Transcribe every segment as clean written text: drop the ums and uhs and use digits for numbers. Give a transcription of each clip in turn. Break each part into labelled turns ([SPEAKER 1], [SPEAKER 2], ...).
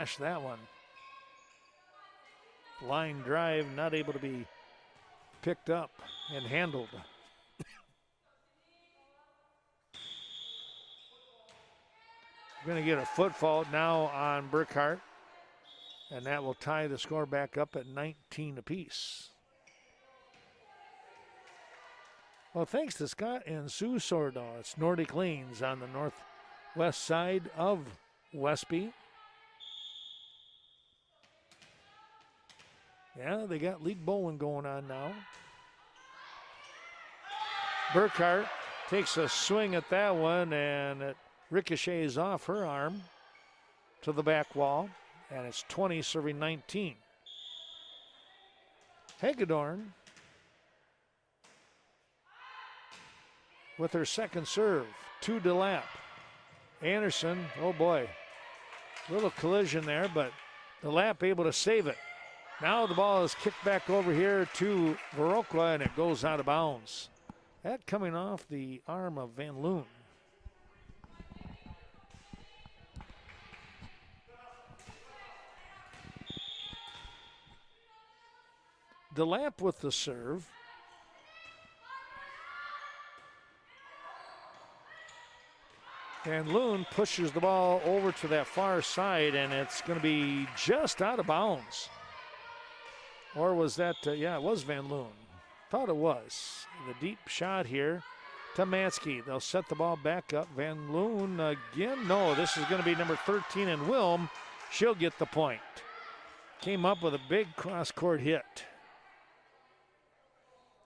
[SPEAKER 1] smash that one. Line drive not able to be picked up and handled. We're going to get a foot fault now on Burkhart, and that will tie the score back up at 19 apiece. Well, thanks to Scott and Sue Sordahl. It's Nordic Lanes on the northwest side of Westby. Yeah, they got league bowling going on now. Burkhart takes a swing at that one, and it ricochets off her arm to the back wall, and it's 20 serving 19. Hagedorn with her second serve, to DeLapp. Anderson, oh boy, little collision there, but DeLapp able to save it. Now the ball is kicked back over here to Viroqua, and it goes out of bounds. That coming off the arm of Van Loon. DeLapp with the serve. And Loon pushes the ball over to that far side, and it's going to be just out of bounds. Or was that, yeah, it was Van Loon. Thought it was. The deep shot here to Mansky. They'll set the ball back up. Van Loon again. No, this is going to be number 13, and Wilm. She'll get the point. Came up with a big cross-court hit.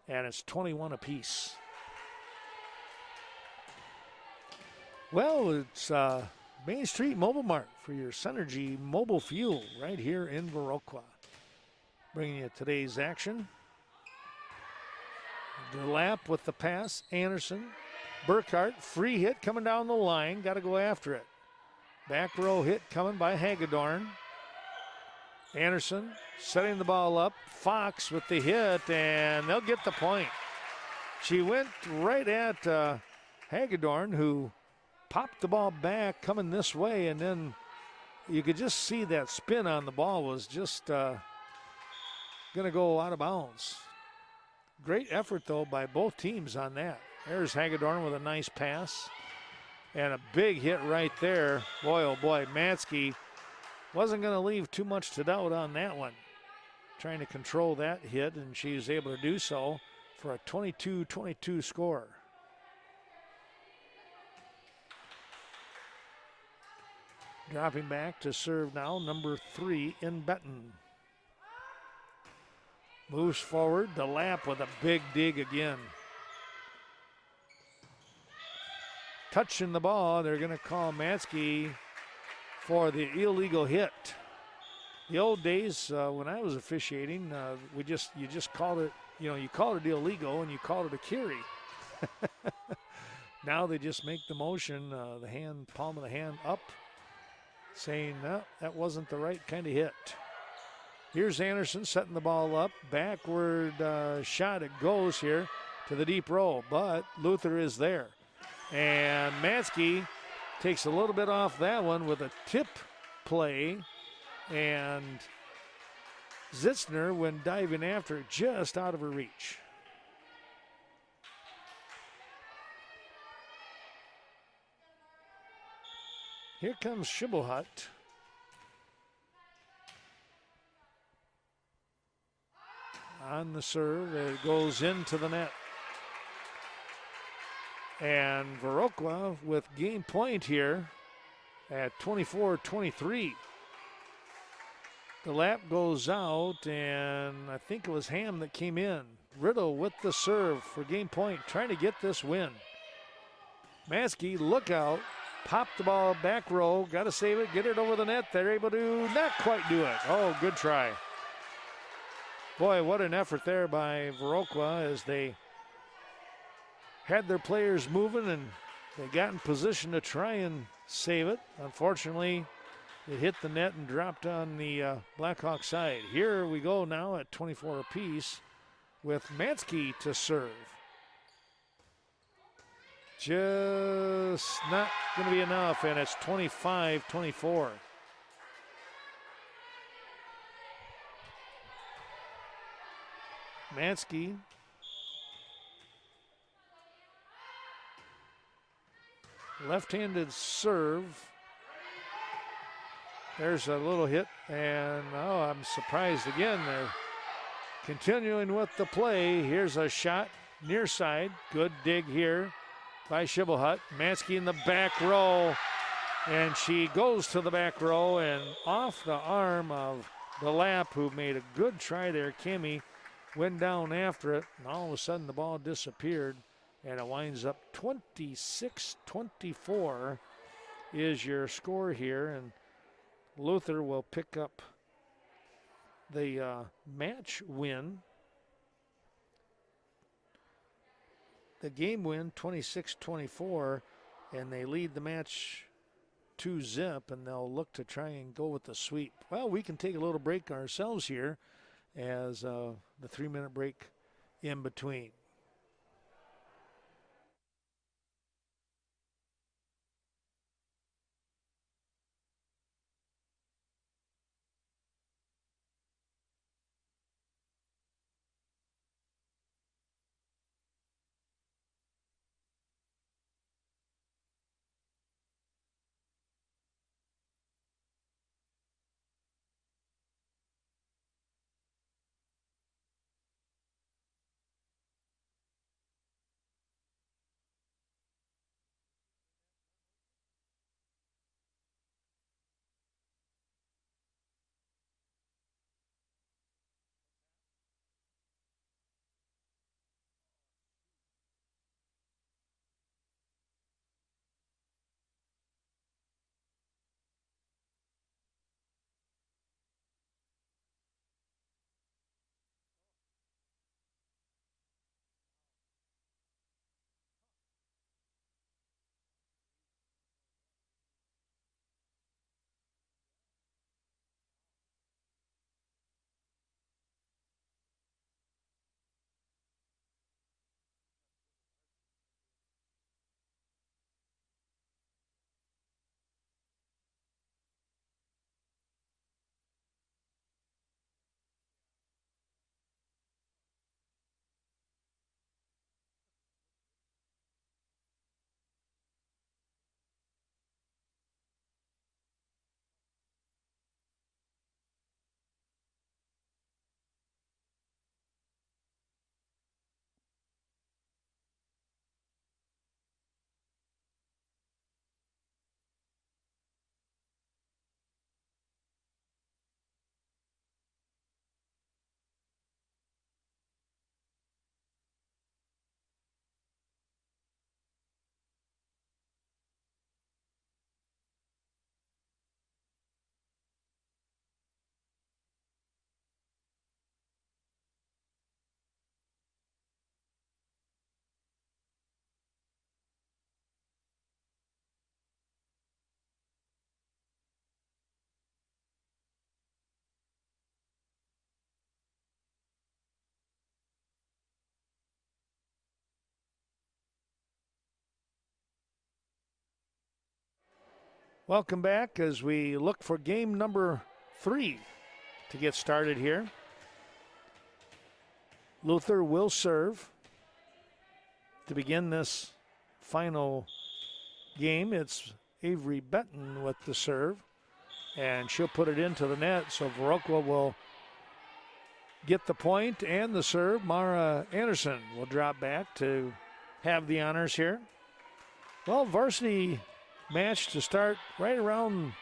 [SPEAKER 1] And it's 21 apiece. Well, it's Main Street Mobile Mart for your Synergy mobile fuel right here in Viroqua. Bringing you today's action. DeLapp with the pass. Anderson. Burkhart, free hit coming down the line. Got to go after it. Back row hit coming by Hagedorn. Anderson setting the ball up. Fox with the hit, and they'll get the point. She went right at Hagedorn, who popped the ball back coming this way, and then you could just see that spin on the ball was just going to go out of bounds. Great effort, though, by both teams on that. There's Hagedorn with a nice pass and a big hit right there. Boy, oh boy, Mansky wasn't going to leave too much to doubt on that one. Trying to control that hit, and she was able to do so for a 22-22 score. Dropping back to serve now, number 3 in Benton. Moves forward, DeLapp with a big dig again. Touching the ball, they're going to call Mansky for the illegal hit. The old days when I was officiating, you just called it, you called it illegal and you called it a carry. Now they just make the motion, the hand, palm of the hand up, saying no, that wasn't the right kind of hit. Here's Anderson setting the ball up. Backward shot, it goes here to the deep row, but Luther is there. And Mansky takes a little bit off that one with a tip play, and Zitzner, when diving after it, just out of her reach. Here comes Shibbolhut. On the serve, it goes into the net. And Viroqua with game point here at 24-23. The lap goes out, and I think it was Ham that came in. Riddle with the serve for game point, trying to get this win. Mansky, look out. Pop the ball back row. Got to save it. Get it over the net. They're able to not quite do it. Oh, good try. Boy, what an effort there by Viroqua as they had their players moving and they got in position to try and save it. Unfortunately, it hit the net and dropped on the Blackhawk side. Here we go now at 24 apiece with Mansky to serve. Just not going to be enough, and it's 25-24. Mansky. Left-handed serve. There's a little hit, and I'm surprised again. They're continuing with the play. Here's a shot near side. Good dig here by Shibbolhut. Mansky in the back row, and she goes to the back row and off the arm of the lap, who made a good try there. Kimmy went down after it, and all of a sudden the ball disappeared, and it winds up 26-24 is your score here, and Luther will pick up the match win. The game win, 26-24, and they lead the match 2-0, and they'll look to try and go with the sweep. Well, we can take a little break ourselves here as the 3-minute break in between. Welcome back as we look for game number 3 to get started here. Luther will serve to begin this final game. It's Avery Benton with the serve, and she'll put it into the net, so Viroqua will get the point and the serve. Mara Anderson will drop back to have the honors here. Well, varsity match to start right around,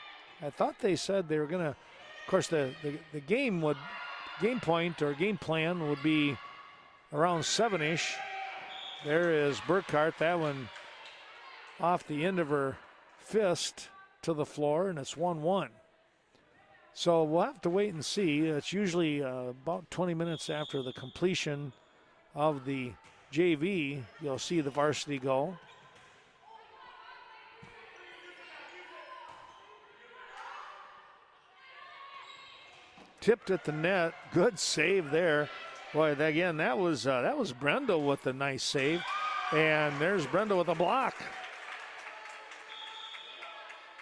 [SPEAKER 1] I thought they said they were going to, of course, the game point or game plan would be around 7-ish. There is Burkhart, that one off the end of her fist to the floor, and it's 1-1. So we'll have to wait and see. It's usually about 20 minutes after the completion of the JV, you'll see the varsity goal. Tipped at the net, good save there. Boy, again, that was Brenda with a nice save, and there's Brenda with a block.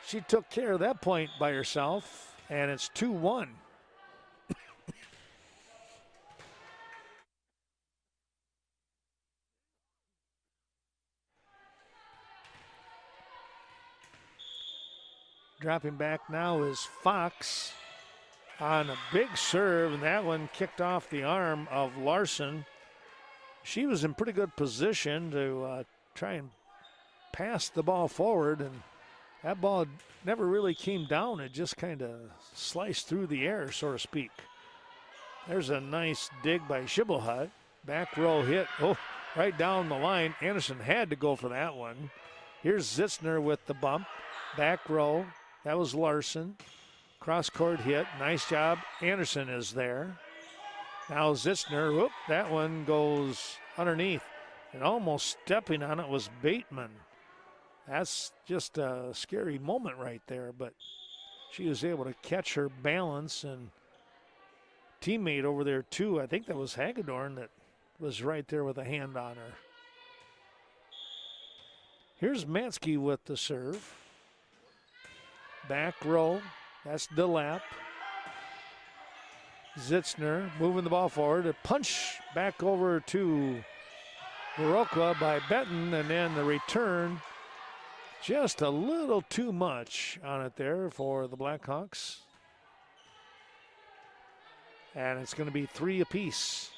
[SPEAKER 1] She took care of that point by herself, and it's 2-1. Dropping back now is Fox on a big serve, and that one kicked off the arm of Larson. She was in pretty good position to try and pass the ball forward, and that ball never really came down. It just kind of sliced through the air, so to speak. There's a nice dig by Shibboleth. Back row hit. Oh, right down the line. Anderson had to go for that one. Here's Zitzner with the bump. Back row. That was Larson. Cross-court hit. Nice job. Anderson is there. Now Zitzner. Whoop, that one goes underneath. And almost stepping on it was Bateman. That's just a scary moment right there, but she was able to catch her balance, and teammate over there too, I think that was Hagedorn, that was right there with a hand on her. Here's Mansky with the serve. Back row, that's DeLapp. Zitzner moving the ball forward. A punch back over to Viroqua by Benton, and then the return. Just a little too much on it there for the Blackhawks. And it's going to be 3 apiece.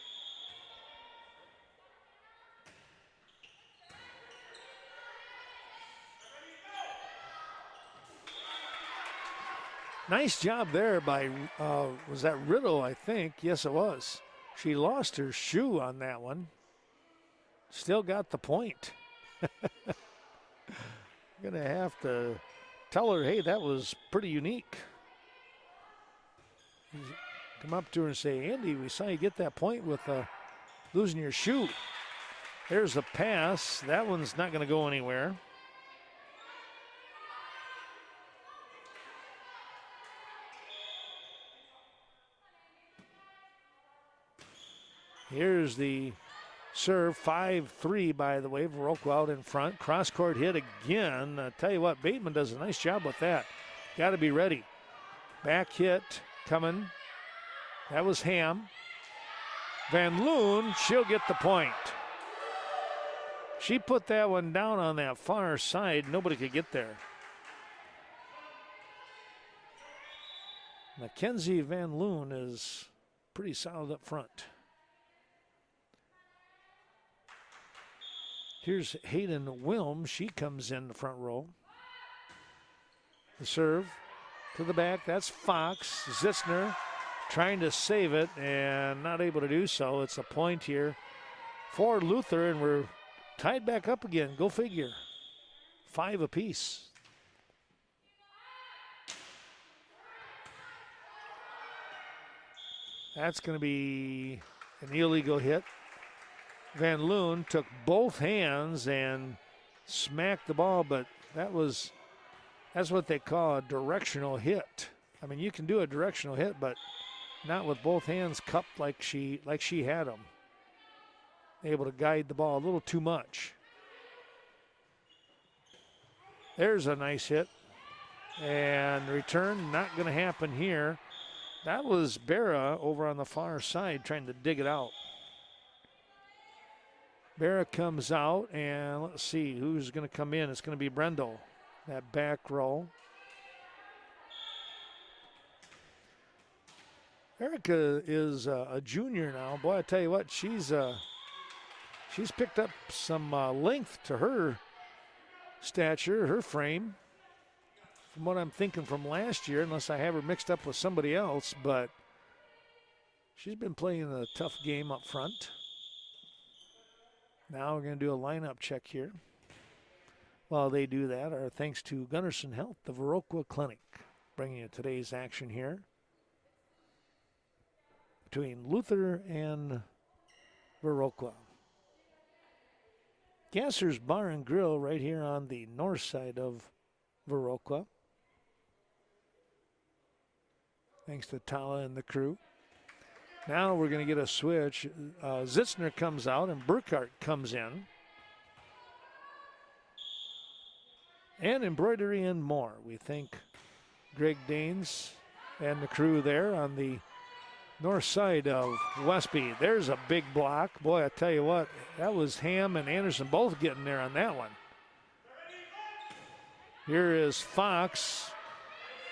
[SPEAKER 1] Nice job there by, was that Riddle, I think? Yes, it was. She lost her shoe on that one. Still got the point. Going to have to tell her, hey, that was pretty unique. Come up to her and say, Andy, we saw you get that point with losing your shoe. There's a pass. That one's not going to go anywhere. Here's the serve, 5-3, by the way. Viroqua out in front. Cross-court hit again. Tell you what, Bateman does a nice job with that. Got to be ready. Back hit coming. That was Ham. Van Loon, she'll get the point. She put that one down on that far side. Nobody could get there. Mackenzie Van Loon is pretty solid up front. Here's Hayden Wilm. She comes in the front row. The serve to the back. That's Fox. Zitzner trying to save it and not able to do so. It's a point here for Luther, and we're tied back up again. Go figure. 5 apiece. That's going to be an illegal hit. Van Loon took both hands and smacked the ball, but that's what they call a directional hit. I mean, you can do a directional hit, but not with both hands cupped like she had them. Able to guide the ball a little too much. There's a nice hit. And return not going to happen here. That was Berra over on the far side trying to dig it out. Berra comes out, and let's see who's going to come in. It's going to be Brendel, that back row. Erica is a junior now. Boy, I tell you what, she's picked up some length to her stature, her frame, from what I'm thinking from last year, unless I have her mixed up with somebody else. But she's been playing a tough game up front. Now we're going to do a lineup check here. While they do that, our thanks to Gunderson Health, the Viroqua Clinic, bringing you today's action here between Luther and Viroqua. Gasser's Bar and Grill right here on the north side of Viroqua. Thanks to Tala and the crew. Now we're going to get a switch. Zitzner comes out and Burkhart comes in. And embroidery and more. We thank Greg Danes and the crew there on the north side of Westby. There's a big block. Boy, I tell you what, that was Ham and Anderson both getting there on that one. Here is Fox.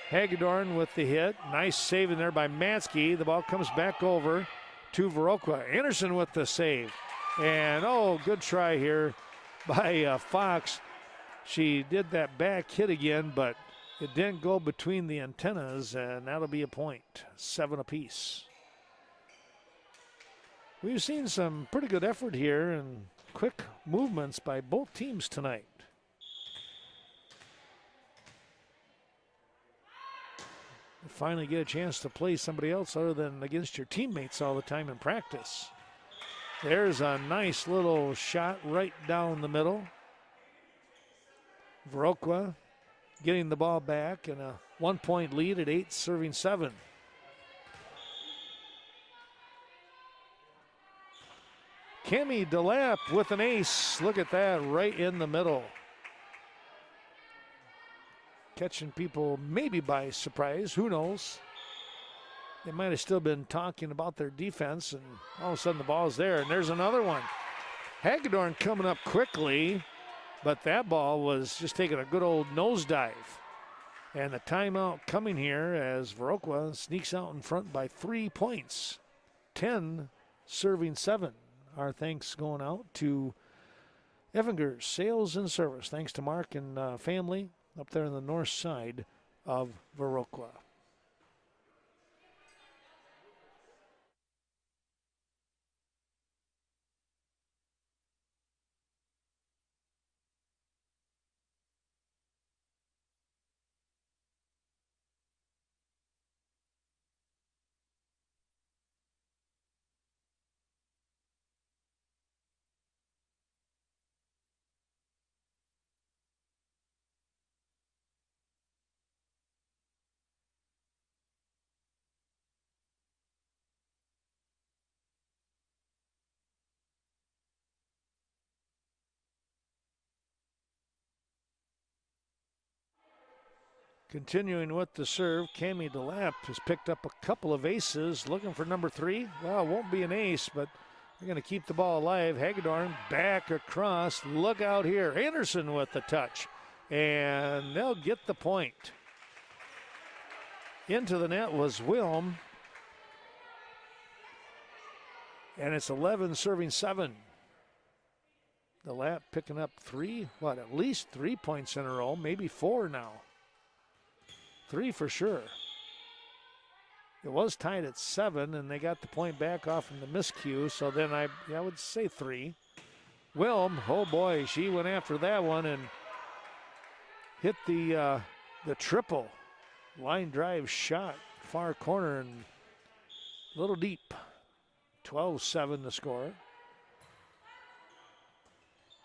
[SPEAKER 1] Hagedorn with the hit. Nice save in there by Mansky. The ball comes back over to Viroqua. Anderson with the save. And, oh, good try here by Fox. She did that back hit again, but it didn't go between the antennas, and that'll be a point. 7 apiece. We've seen some pretty good effort here and quick movements by both teams tonight. You finally get a chance to play somebody else other than against your teammates all the time in practice. There's a nice little shot right down the middle. Viroqua getting the ball back and a 1-point lead at 8, serving 7. Cami DeLapp with an ace. Look at that, right in the middle. Catching people maybe by surprise, who knows? They might have still been talking about their defense, and all of a sudden the ball's there, and there's another one. Hagedorn coming up quickly, but that ball was just taking a good old nosedive. And the timeout coming here as Viroqua sneaks out in front by 3 points. 10 serving 7. Our thanks going out to Evinger's Sales and Service. Thanks to Mark and family up there on the north side of Viroqua. Continuing with the serve, Cami DeLapp has picked up a couple of aces, looking for number 3. Well, it won't be an ace, but they're going to keep the ball alive. Hagedorn back across. Look out here. Anderson with the touch, and they'll get the point. Into the net was Wilm, and it's 11 serving 7. DeLapp picking up 3, at least 3 points in a row, maybe 4 now. 3 for sure. It was tied at 7, and they got the point back off from the miscue, so then I would say 3. Wilm, oh boy, she went after that one and hit the triple. Line drive shot, far corner and a little deep. 12-7 the score.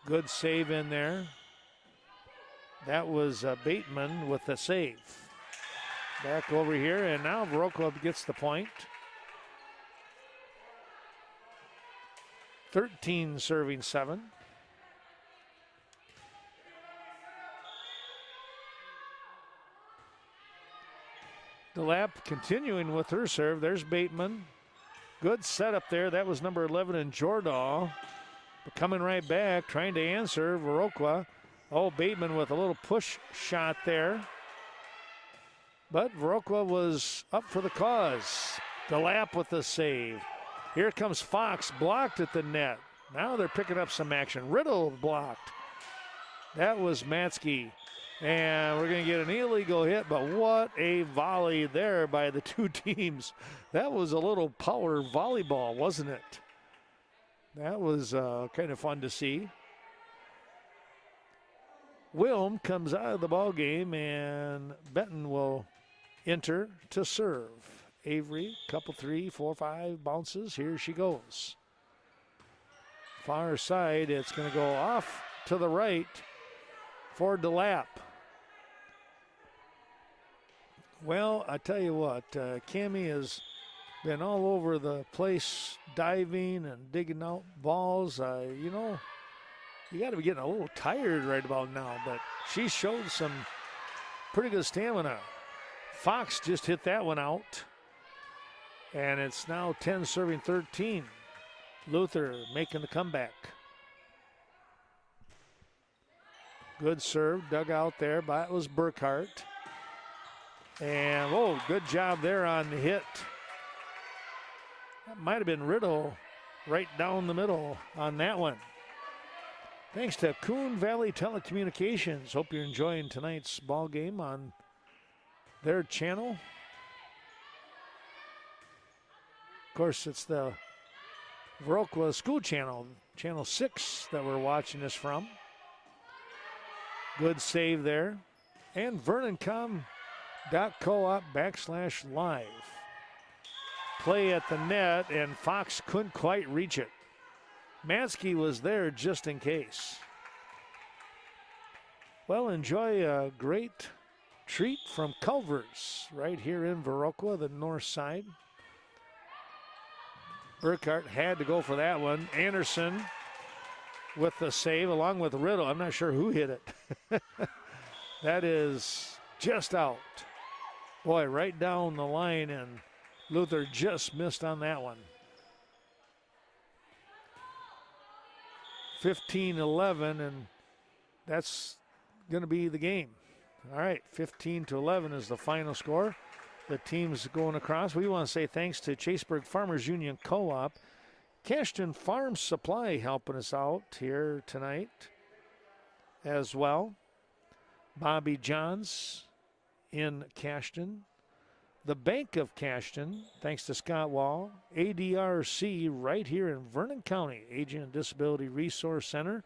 [SPEAKER 1] Good save in there. That was Bateman with the save. Back over here, and now Viroqua gets the point. 13 serving 7. DeLapp continuing with her serve. There's Bateman. Good setup there. That was number 11 in Jordahl. But coming right back, trying to answer Viroqua. Oh, Bateman with a little push shot there. But Viroqua was up for the cause. DeLapp with the save. Here comes Fox, blocked at the net. Now they're picking up some action. Riddle blocked. That was Mansky. And we're going to get an illegal hit, but what a volley there by the two teams. That was a little power volleyball, wasn't it? That was kind of fun to see. Wilm comes out of the ball game, and Benton will enter to serve. Avery, couple 3, 4, 5 bounces. Here she goes. Far side, it's going to go off to the right for DeLapp. Well, I tell you what, Cami has been all over the place diving and digging out balls. You know, you got to be getting a little tired right about now, but she showed some pretty good stamina. Fox just hit that one out, and it's now 10 serving 13. Luther making the comeback. Good serve, dug out there, but it was Burkhart. And, oh, good job there on the hit. That might have been Riddle right down the middle on that one. Thanks to Coon Valley Telecommunications. Hope you're enjoying tonight's ball game on their channel. Of course, it's the Viroqua School Channel, Channel 6 that we're watching this from. Good save there. And VernonCom.coop/live. Play at the net, and Fox couldn't quite reach it. Mansky was there just in case. Well, enjoy a great treat from Culver's right here in Viroqua, the north side. Burkhart had to go for that one. Anderson with the save along with Riddle. I'm not sure who hit it. That is just out. Boy, right down the line, and Luther just missed on that one. 15-11, and that's going to be the game. All right, 15-11 is the final score. The team's going across. We want to say thanks to Chaseburg Farmers Union Co-op. Cashton Farm Supply helping us out here tonight as well. Bobby Johns in Cashton. The Bank of Cashton, thanks to Scott Wall. ADRC right here in Vernon County, Aging and Disability Resource Center.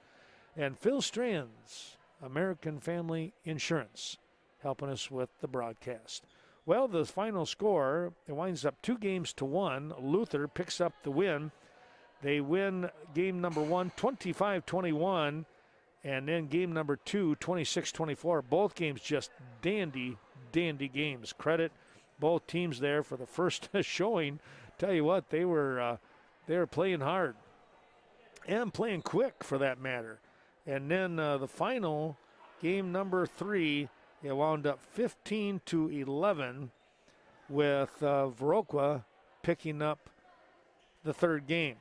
[SPEAKER 1] And Phil Strands, American Family Insurance, helping us with the broadcast. Well, the final score, it winds up 2-1. Luther picks up the win. They win game number 1, 25-21, and then game number 2, 26-24. Both games just dandy games. Credit both teams there for the first showing. Tell you what, they were playing hard and playing quick for that matter. And then the final game number 3, it wound up 15-11 with Viroqua picking up the third game.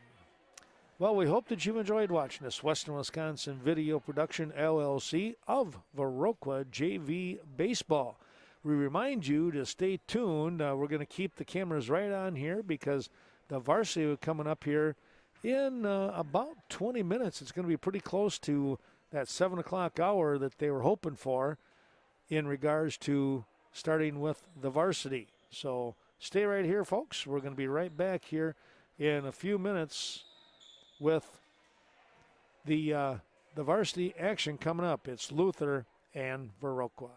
[SPEAKER 1] Well, we hope that you enjoyed watching this Western Wisconsin Video Production LLC of Viroqua JV Baseball. We remind you to stay tuned. We're going to keep the cameras right on here because the varsity is coming up here in about 20 minutes. It's going to be pretty close to that 7 o'clock hour that they were hoping for in regards to starting with the varsity. So stay right here, folks. We're going to be right back here in a few minutes with the varsity action coming up. It's Luther and Viroqua.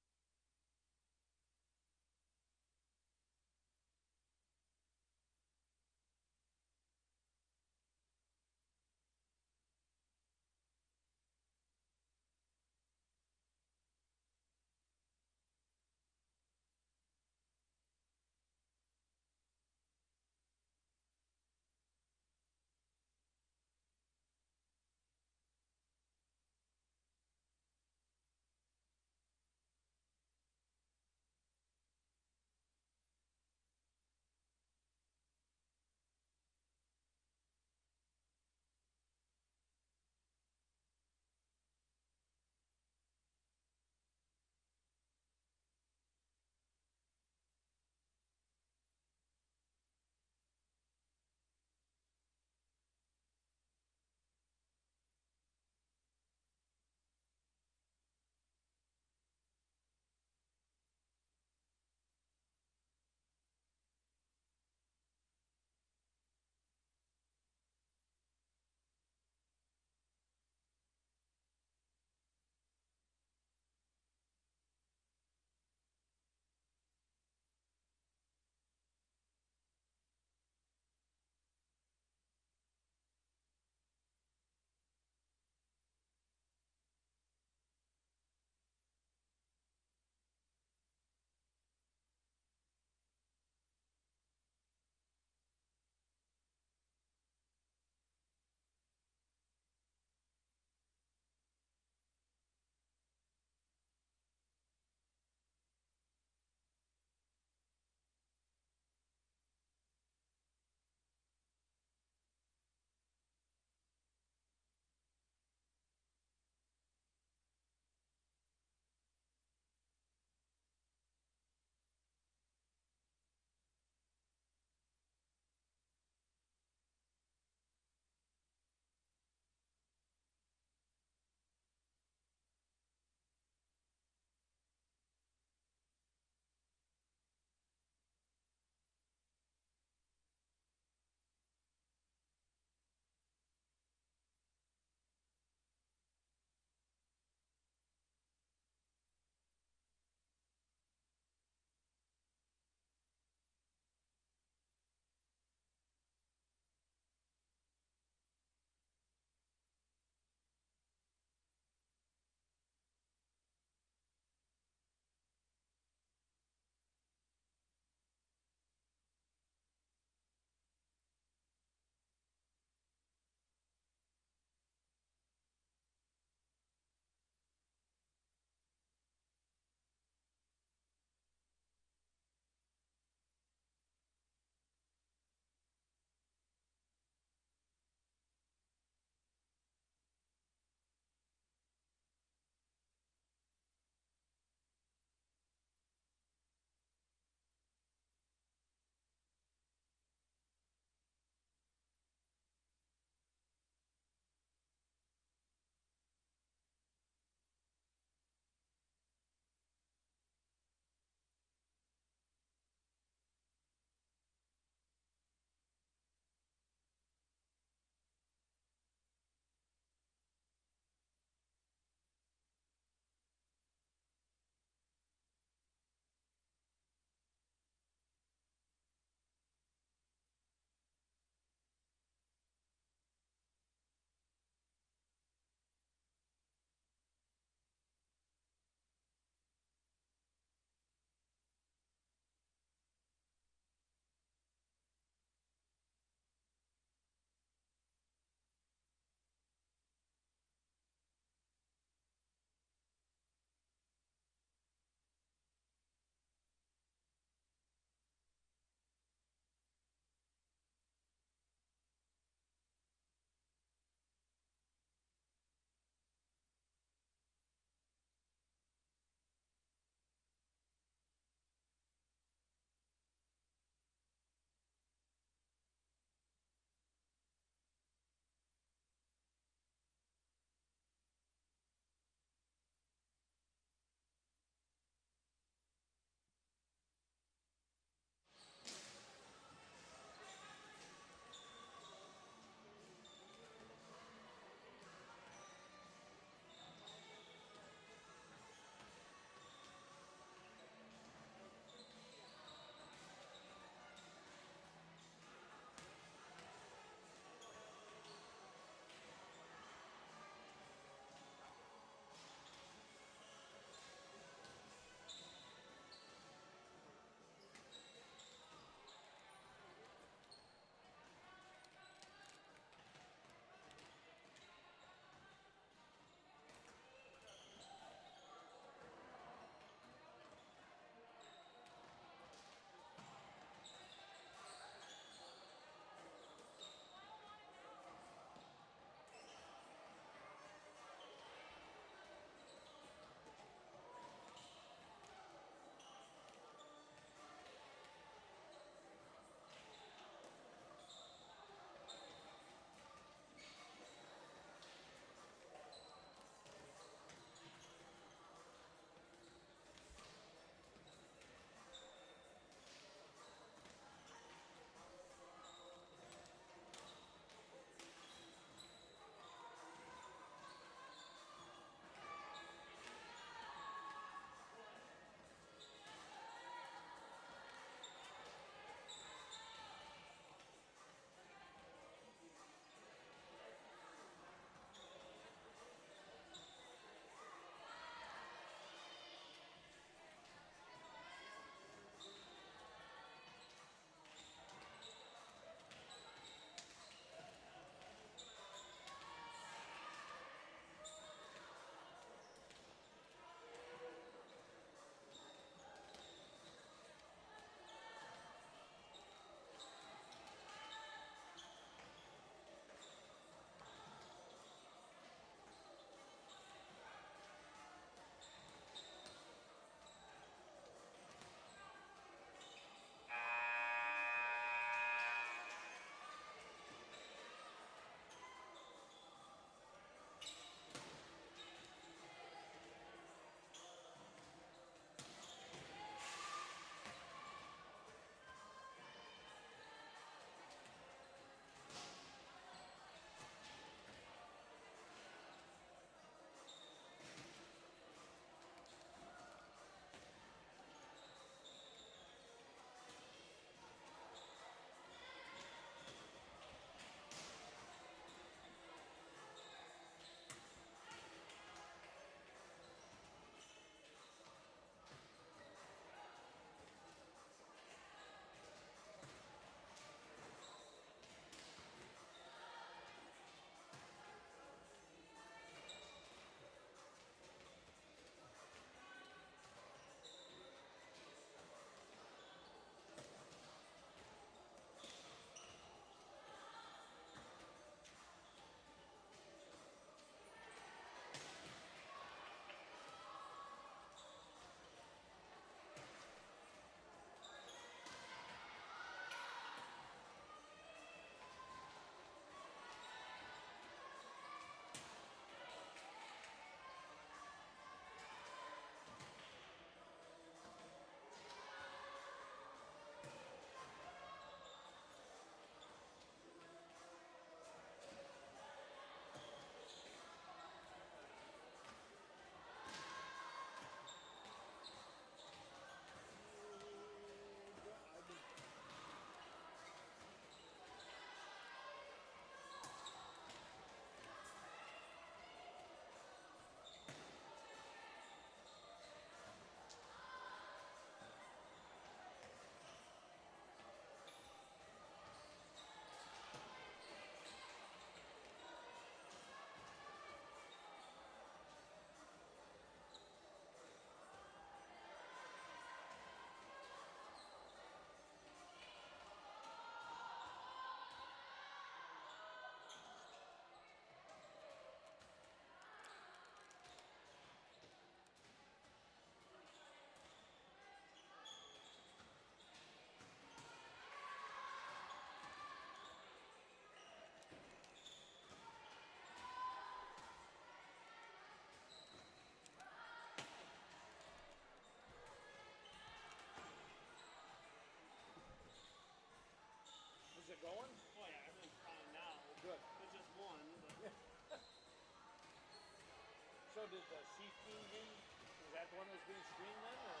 [SPEAKER 1] did the C-Team game, was that the one that was being streamed then, or?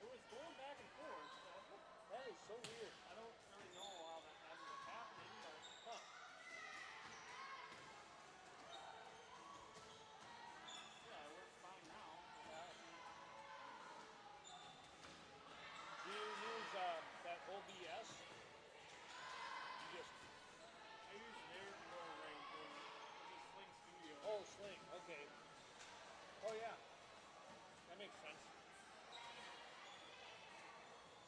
[SPEAKER 2] It was going back and forth. So
[SPEAKER 1] That is so weird.
[SPEAKER 2] I don't really know how that ended up happening, but
[SPEAKER 1] Huh.
[SPEAKER 2] yeah, it works fine now.
[SPEAKER 1] Do you use that OBS? You just,
[SPEAKER 2] I use their program for the Sling Studio.
[SPEAKER 1] oh, Sling, okay. Oh yeah, that makes sense.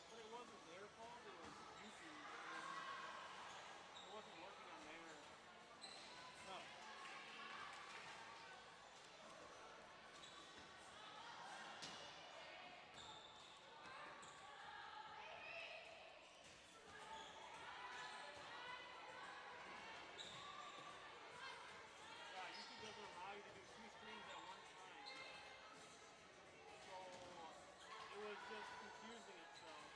[SPEAKER 2] But it wasn't their fault, it was YouTube. It wasn't working on there.
[SPEAKER 1] Huh.
[SPEAKER 2] Yeah, YouTube doesn't allow you to do 2 screens at one time. So it was just confusing itself.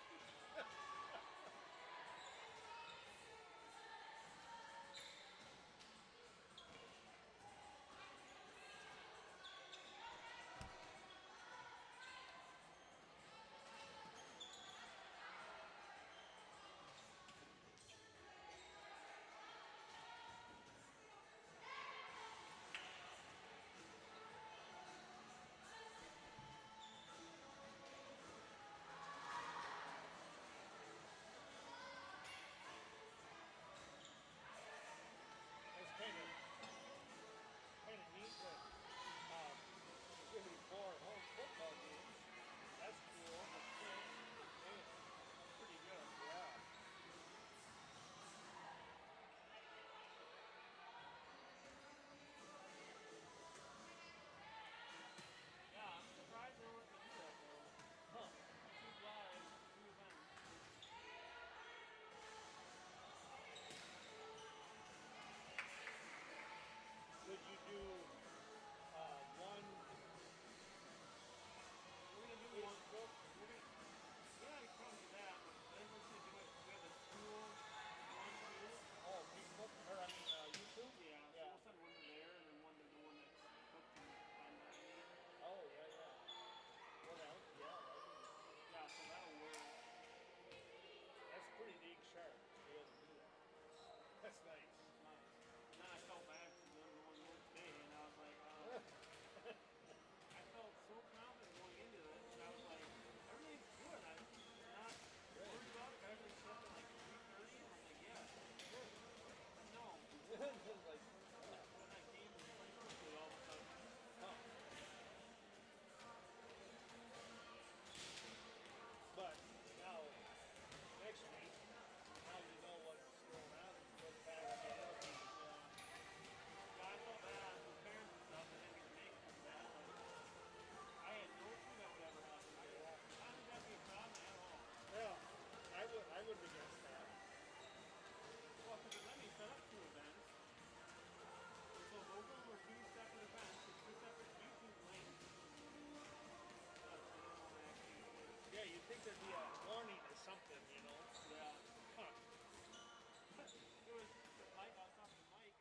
[SPEAKER 1] It's kind of neat that there's going to be 4 home football games. That's cool. Hey,
[SPEAKER 2] That's pretty good.
[SPEAKER 1] yeah.
[SPEAKER 2] Yeah, I'm surprised they weren't to do that though.
[SPEAKER 1] Huh.
[SPEAKER 2] YouTube Live, 2 events.
[SPEAKER 1] Would you do one
[SPEAKER 2] We're gonna do one.
[SPEAKER 1] Facebook?
[SPEAKER 2] Yeah, we probably do that, but I think we're just gonna do it. We have a school one too.
[SPEAKER 1] Oh, Facebook? Or I mean YouTube?
[SPEAKER 2] Yeah, so
[SPEAKER 1] Yeah.
[SPEAKER 2] we'll send one to there and then one to the one that's hooked on that here.
[SPEAKER 1] Oh, yeah, yeah. Well, that would, yeah, that would be,
[SPEAKER 2] Yeah, so that'll work.
[SPEAKER 1] that's pretty dang sharp to be able to do that. That's nice.
[SPEAKER 2] Nice. And then I felt bad for them going one today, and I was like, I felt so confident going into it, and I was like, everything's good. I'm not worried about it. Everything's set at like 3:30, and I'm like, yeah, good. No.
[SPEAKER 1] Like,
[SPEAKER 2] When that game was playing all of a sudden.
[SPEAKER 1] huh. But now, next week, now you know what's going on, what's happening.
[SPEAKER 2] Yeah, I felt bad for parents and stuff that didn't get to make it from that. Like, I had no clue that would ever happen. I don't think that'd be a problem at all.
[SPEAKER 1] Yeah, I would against that.
[SPEAKER 2] Well, because let me set up 2 events. So both of them were 2 separate events with 2 separate YouTube links.
[SPEAKER 1] Yeah, you'd think there'd be a warning or something, you know?
[SPEAKER 2] Yeah.
[SPEAKER 1] Huh.
[SPEAKER 2] It was Mike, I was talking to Mike.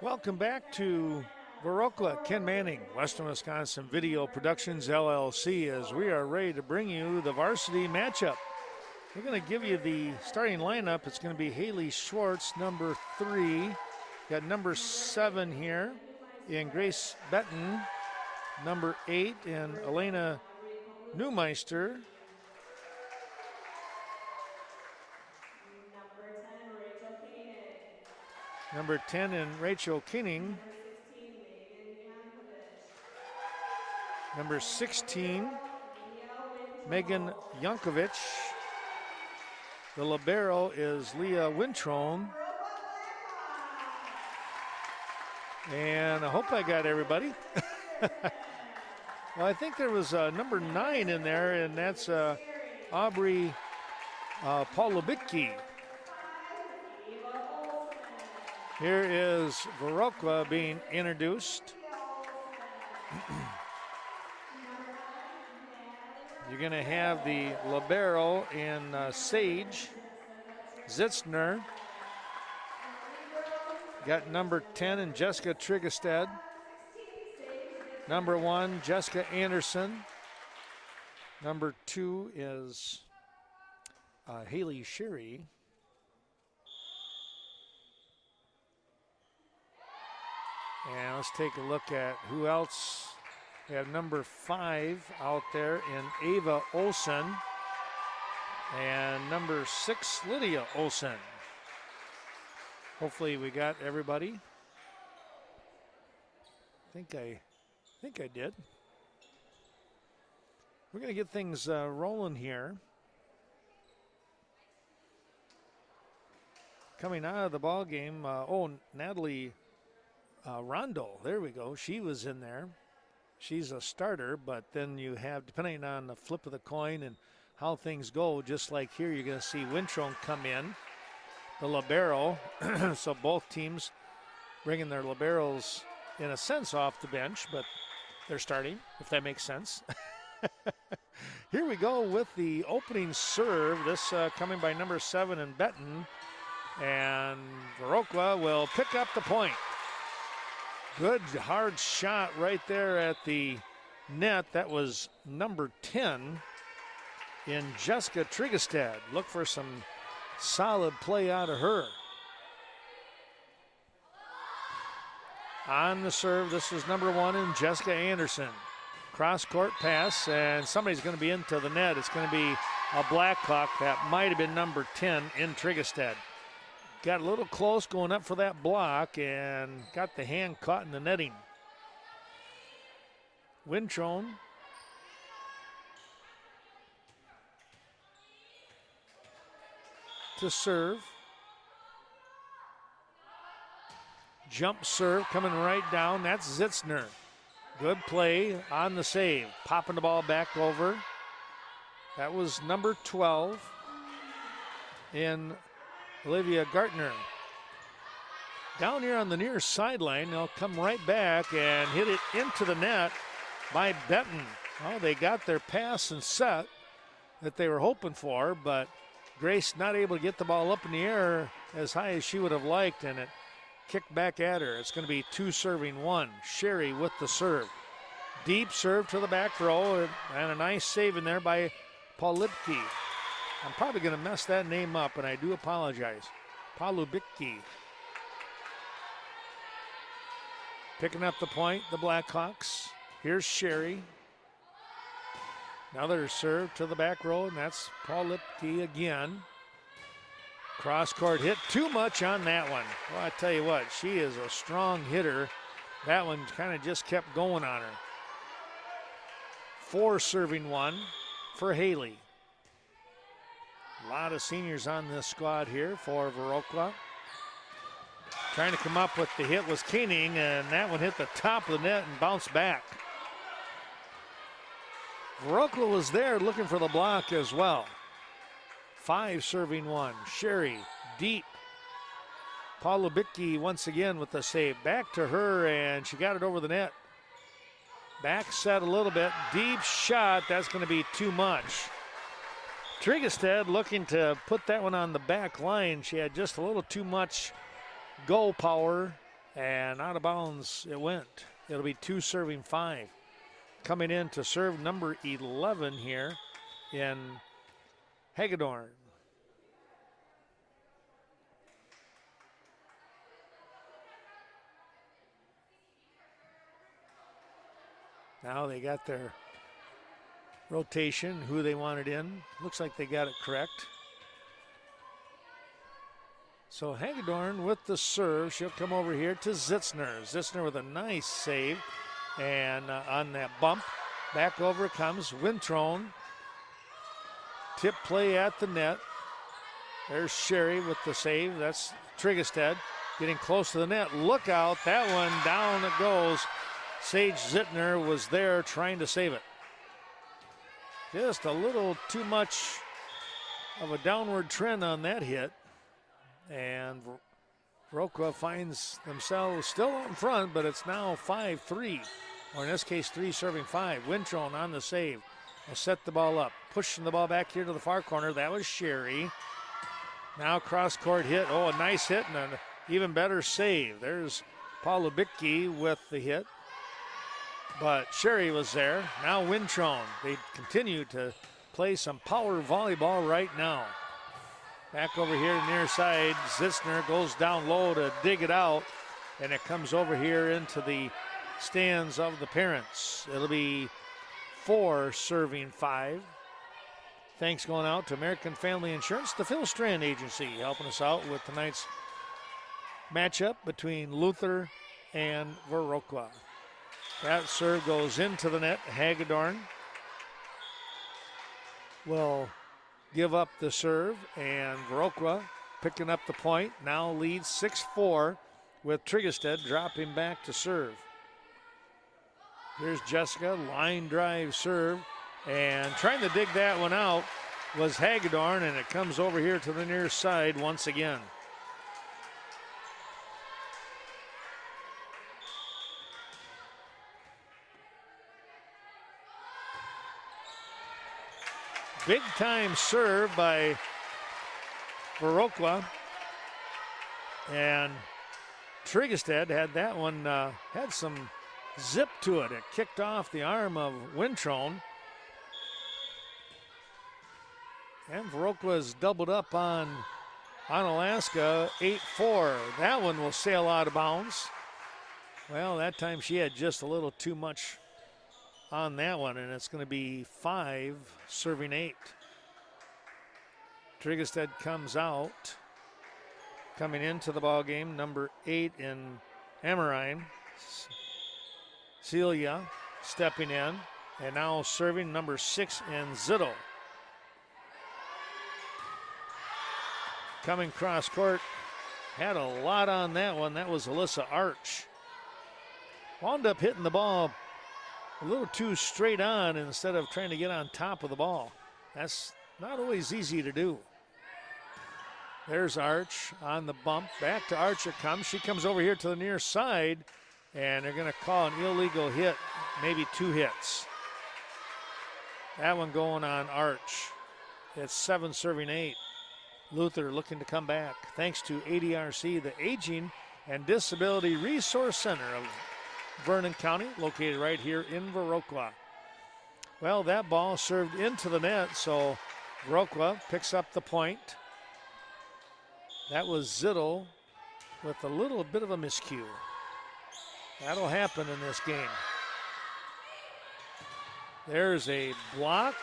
[SPEAKER 1] Welcome back to Viroqua. Ken Manning, Western Wisconsin Video Productions LLC, as we are ready to bring you the varsity matchup. We're going to give you the starting lineup. It's going to be Haley Schwartz, number 3. Got number 7 here in Grace Benton, number 8 in Elena Neumeister. Number 10 in Rachel Keening. Number 16, Megan Yankovic. The libero is Leah Wintrone. And I hope I got everybody. Well, I think there was number 9 in there, and that's Aubrey Paulubicki. Here is Viroqua being introduced. You're going to have the libero in Sage Zitzner. Got number 10 in Jessica Trigestad. Number 1, Jessica Anderson. Number 2 is Haley Sherry. And let's take a look at who else. We have number 5 out there in Ava Olsen. And number 6, Lydia Olsen. Hopefully we got everybody. I think I did. We're going to get things rolling here. Coming out of the ball game, Natalie Rondo, there we go. She was in there. She's a starter, but then you have, depending on the flip of the coin and how things go, just like here, you're going to see Wintrone come in, the libero. So both teams bringing their liberos, in a sense, off the bench, but they're starting, if that makes sense. Here we go with the opening serve. This coming by number 7 in Benton. And Viroqua will pick up the point. Good hard shot right there at the net. That was number 10 in Jessica Trigestad. Look for some solid play out of her. On the serve, this is number 1 in Jessica Anderson. Cross-court pass, and somebody's going to be into the net. It's going to be a Blackhawk. That might have been number 10 in Trigestad. Got a little close going up for that block and got the hand caught in the netting. Wintrone. To serve. Jump serve coming right down. That's Zitzner. Good play on the save. Popping the ball back over. That was number 12 in Olivia Gartner. Down here on the near sideline, they'll come right back and hit it into the net by Benton. Well, they got their pass and set that they were hoping for, but Grace not able to get the ball up in the air as high as she would have liked, and it kicked back at her. It's going to be 2 serving 1. Sherry with the serve. Deep serve to the back row, and a nice save in there by Paul Lipke. I'm probably going to mess that name up, and I do apologize. Palubicki. Picking up the point, the Blackhawks. Here's Sherry. Another serve to the back row, and that's Paul Lipke again. Cross-court hit. Too much on that one. Well, I tell you what, she is a strong hitter. That one kind of just kept going on her. 4 serving 1 for Haley. A lot of seniors on this squad here for Viroqua. Trying to come up with the hit was Keening, and that one hit the top of the net and bounced back. Viroqua was there looking for the block as well. 5 serving 1. Sherry deep. Paul Lubicki once again with the save. Back to her, and she got it over the net. Back set a little bit. Deep shot. That's going to be too much. Trigestad looking to put that one on the back line. She had just a little too much goal power And out of bounds it went. It'll be 2 serving 5. Coming in to serve number 11 here in Hagedorn. Now they got their rotation, who they wanted in. Looks like they got it correct. So Hagedorn with the serve. She'll come over here to Zitzner. Zitzner with a nice save. And on that bump, back over comes Wintrone. Tip play at the net. There's Sherry with the save. That's Trigestead getting close to the net. Look out, that one down it goes. Sage Zittner was there trying to save it. Just a little too much of a downward trend on that hit. And Viroqua finds themselves still out in front, but it's now 5-3, or in this case 3 serving 5. Wintrone on the save. Will set the ball up, pushing the ball back here to the far corner. That was Sherry. Now cross court hit. Oh, a nice hit and an even better save. There's Paul Lubicki with the hit. But Sherry was there. Now Wintrone. They continue to play some power volleyball right now. Back over here to near side. Zitzner goes down low to dig it out. And it comes over here into the stands of the parents. It'll be 4 serving 5. Thanks going out to American Family Insurance, the Phil Strand Agency, helping us out with tonight's matchup between Luther and Viroqua. That serve goes into the net. Hagedorn will give up the serve, and Viroqua picking up the point. Now leads 6-4 with Trigestead dropping back to serve. Here's Jessica, line drive serve, and trying to dig that one out was Hagedorn, and it comes over here to the near side once again. Big time serve by Viroqua, and Trigestead had that one, had some zip to it. It kicked off the arm of Wintrone. And Viroqua's doubled up on Alaska, 8-4. That one will sail out of bounds. Well, that time she had just a little too much on that one, and it's going to be 5 serving 8. Trigestead comes out. Coming into the ball game, number 8 in Ammerine. Celia stepping in, and now serving number 6 in Zittel. Coming cross court, had a lot on that one. That was Alyssa Arch. Wound up hitting the ball a little too straight on instead of trying to get on top of the ball. That's not always easy to do. There's Arch on the bump. Back to Arch it comes. She comes over here to the near side, and they're going to call an illegal hit, maybe 2 hits. That one going on Arch. It's 7 serving 8. Luther looking to come back thanks to ADRC, the Aging and Disability Resource Center of Vernon County, located right here in Viroqua. Well, that ball served into the net, so Viroqua picks up the point. That was Zittel with a little bit of a miscue. That'll happen in this game. There's a block.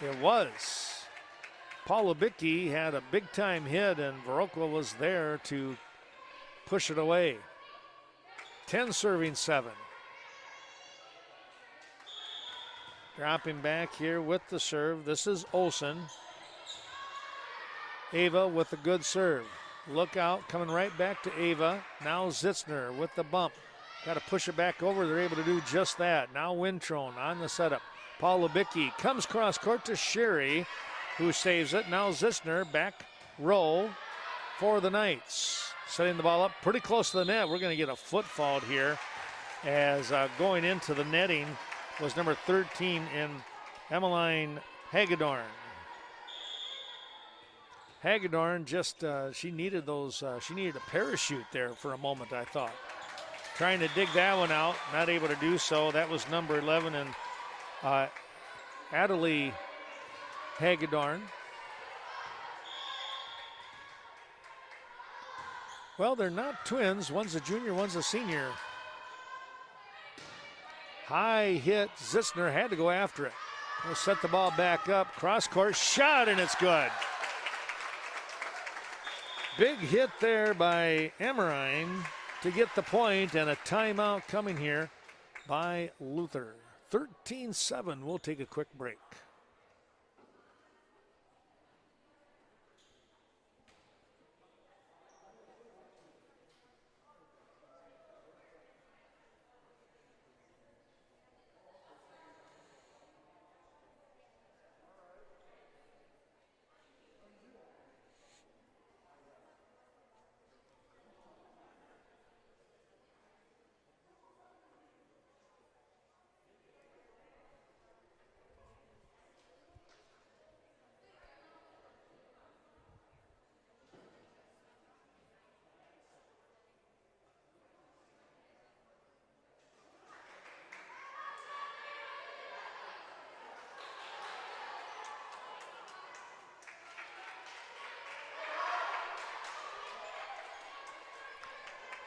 [SPEAKER 1] It was. Paul Lubicki had a big-time hit, and Viroqua was there to push it away. 10 serving 7. Dropping back here with the serve. This is Olsen. Ava with a good serve. Look out, coming right back to Ava. Now Zitzner with the bump. Got to push it back over. They're able to do just that. Now Wintrone on the setup. Paul Lubicki comes cross court to Sherry, who saves it. Now Zitzner back row for the Knights. Setting the ball up pretty close to the net. We're going to get a foot fault here, as going into the netting was number 13 in Emmeline Hagedorn. Hagedorn just, she needed those, she needed a parachute there for a moment, I thought. Trying to dig that one out, not able to do so. That was number 11, and Adelie Hagedorn. Well, they're not twins. One's a junior, one's a senior. High hit. Zitzner had to go after it. We'll set the ball back up. Cross court shot, and it's good. Big hit there by Emmerine to get the point, and a timeout coming here by Luther. 13-7. We'll take a quick break.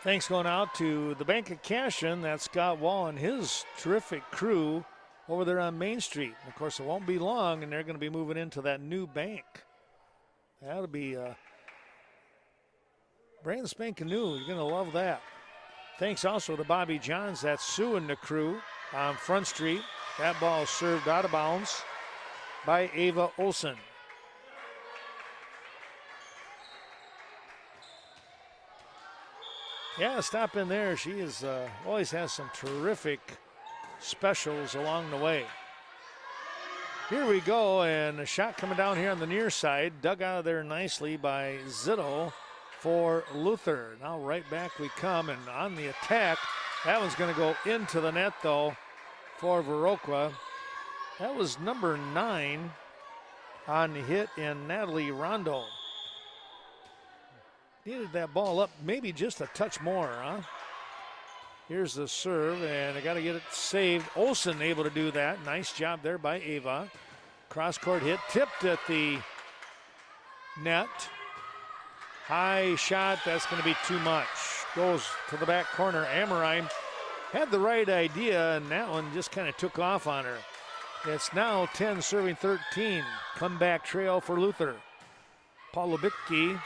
[SPEAKER 1] Thanks going out to the Bank of Cashion. That's Scott Wall and his terrific crew over there on Main Street. And of course, it won't be long, and they're going to be moving into that new bank. That'll be brand spanking new. You're going to love that. Thanks also to Bobby Johns. That's Sue and the crew on Front Street. That ball served out of bounds by Ava Olson. Yeah, stop in there. She is always has some terrific specials along the way. Here we go, and a shot coming down here on the near side, dug out of there nicely by Zitto for Luther. Now right back we come, and on the attack, that one's going to go into the net, though, for Viroqua. That was number 9 on the hit in Natalie Rondo. Needed that ball up maybe just a touch more, huh? Here's the serve, and I got to get it saved. Olsen able to do that. Nice job there by Ava. Cross-court hit, tipped at the net. High shot, that's going to be too much. Goes to the back corner. Amorine had the right idea, and that one just kind of took off on her. It's now 10 serving 13. Comeback trail for Luther. Paul Lubicki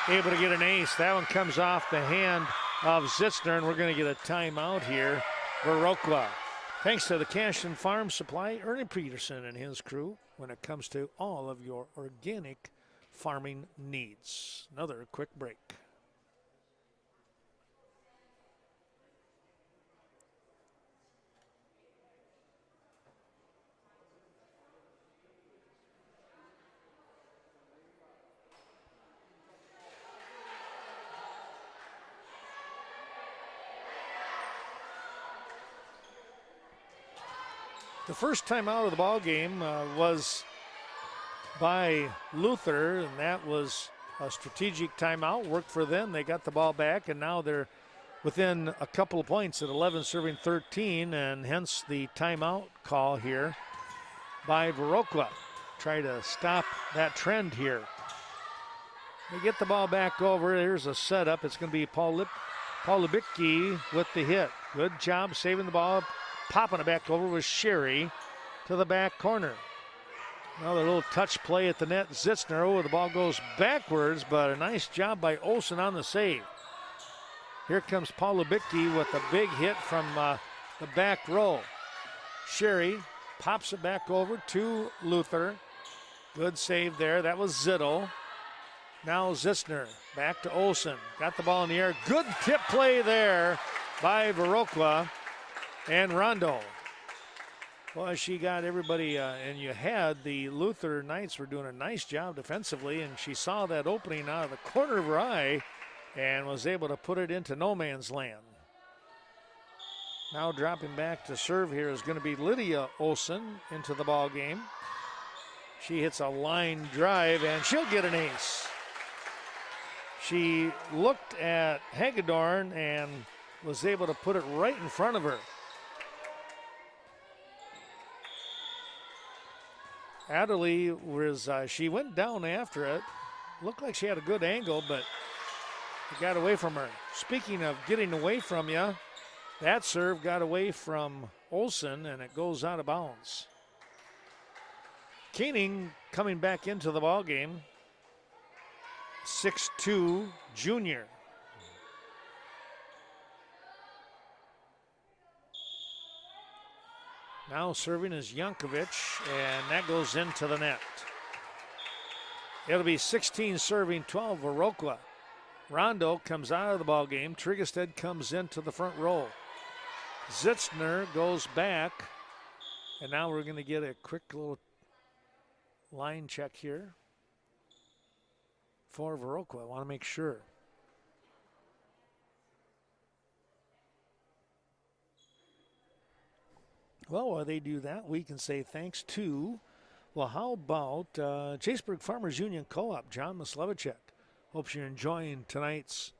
[SPEAKER 1] able to get an ace. That one comes off the hand of Zitzner, and we're going to get a timeout here. Viroqua. Thanks to the Cashion Farm Supply, Ernie Peterson and his crew when it comes to all of your organic farming needs. Another quick break. The first time out of the ball game was by Luther, and that was a strategic timeout. Worked for them. They got the ball back, and now they're within a couple of points at 11 serving 13, and hence the timeout call here by Viroqua. Try to stop that trend here. They get the ball back over. Here's a setup. It's going to be Paul Lubicki with the hit. Good job saving the ball. Popping it back over was Sherry to the back corner. Another little touch play at the net. Zitzner, oh, the ball goes backwards, but a nice job by Olsen on the save. Here comes Paul Lubicki with a big hit from the back row. Sherry pops it back over to Luther. Good save there. That was Zitto. Now Zitzner back to Olsen. Got the ball in the air. Good tip play there by Viroqua. And Rondo. Well, she got everybody, and you had the Luther Knights were doing a nice job defensively, and she saw that opening out of the corner of her eye and was able to put it into no man's land. Now dropping back to serve here is going to be Lydia Olsen into the ball game. She hits a line drive, and she'll get an ace. She looked at Hagedorn and was able to put it right in front of her. Adderley was, she went down after it. Looked like she had a good angle, but it got away from her. Speaking of getting away from you, that serve got away from Olsen, and it goes out of bounds. Koenig coming back into the ball game. 6'2" junior. Now serving is Jankovic, and that goes into the net. It'll be 16 serving, 12 Viroqua. Rondo comes out of the ball game. Trigestead comes into the front row. Zitzner goes back, and now we're going to get a quick little line check here for Viroqua. I want to make sure. Well, while they do that, we can say thanks to, well, how about Chaseburg Farmers Union Co-op, John Mislevicek. Hope you're enjoying tonight's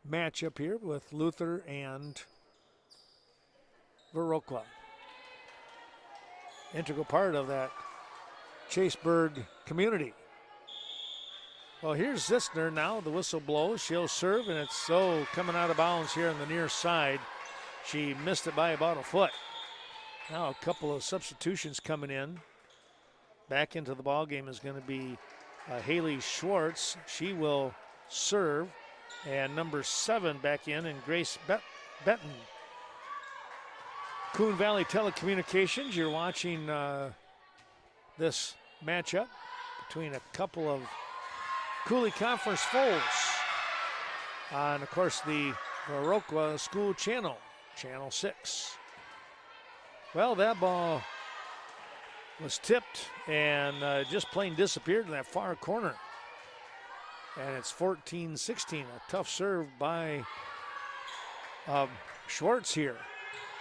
[SPEAKER 1] matchup here with Luther and Viroqua. Integral part of that Chaseburg community. Well, here's Zitzner now. The whistle blows. She'll serve, and it's coming out of bounds here on the near side. She missed it by about a foot. Now a couple of substitutions coming in. Back into the ball game is going to be Haley Schwartz. She will serve. And number 7 back in, and Grace Benton. Coon Valley Telecommunications, you're watching this matchup between a couple of Cooley Conference foes on, of course, the Viroqua School Channel, Channel 6. Well, that ball was tipped and just plain disappeared in that far corner. And it's 14-16, a tough serve by Schwartz here.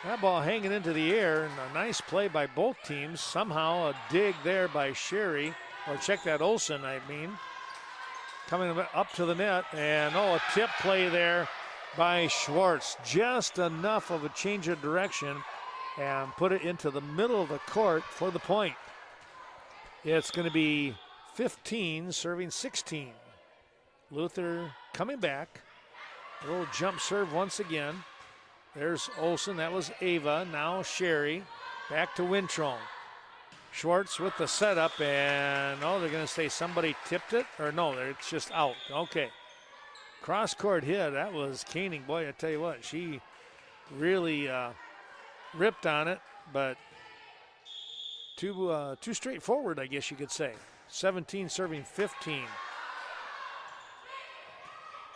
[SPEAKER 1] That ball hanging into the air, and a nice play by both teams. Somehow a dig there by Sherry, or check that, Olsen, I mean. Coming up to the net, and a tip play there by Schwartz. Just enough of a change of direction and put it into the middle of the court for the point. It's going to be 15 serving 16. Luther coming back. A little jump serve once again. There's Olsen. That was Ava. Now Sherry. Back to Wintrone. Schwartz with the setup, and they're going to say somebody tipped it, or no, it's just out. Okay. Cross court hit. That was Koenig. Boy, I tell you what, she really ripped on it, but too straightforward, I guess you could say. 17 serving 15.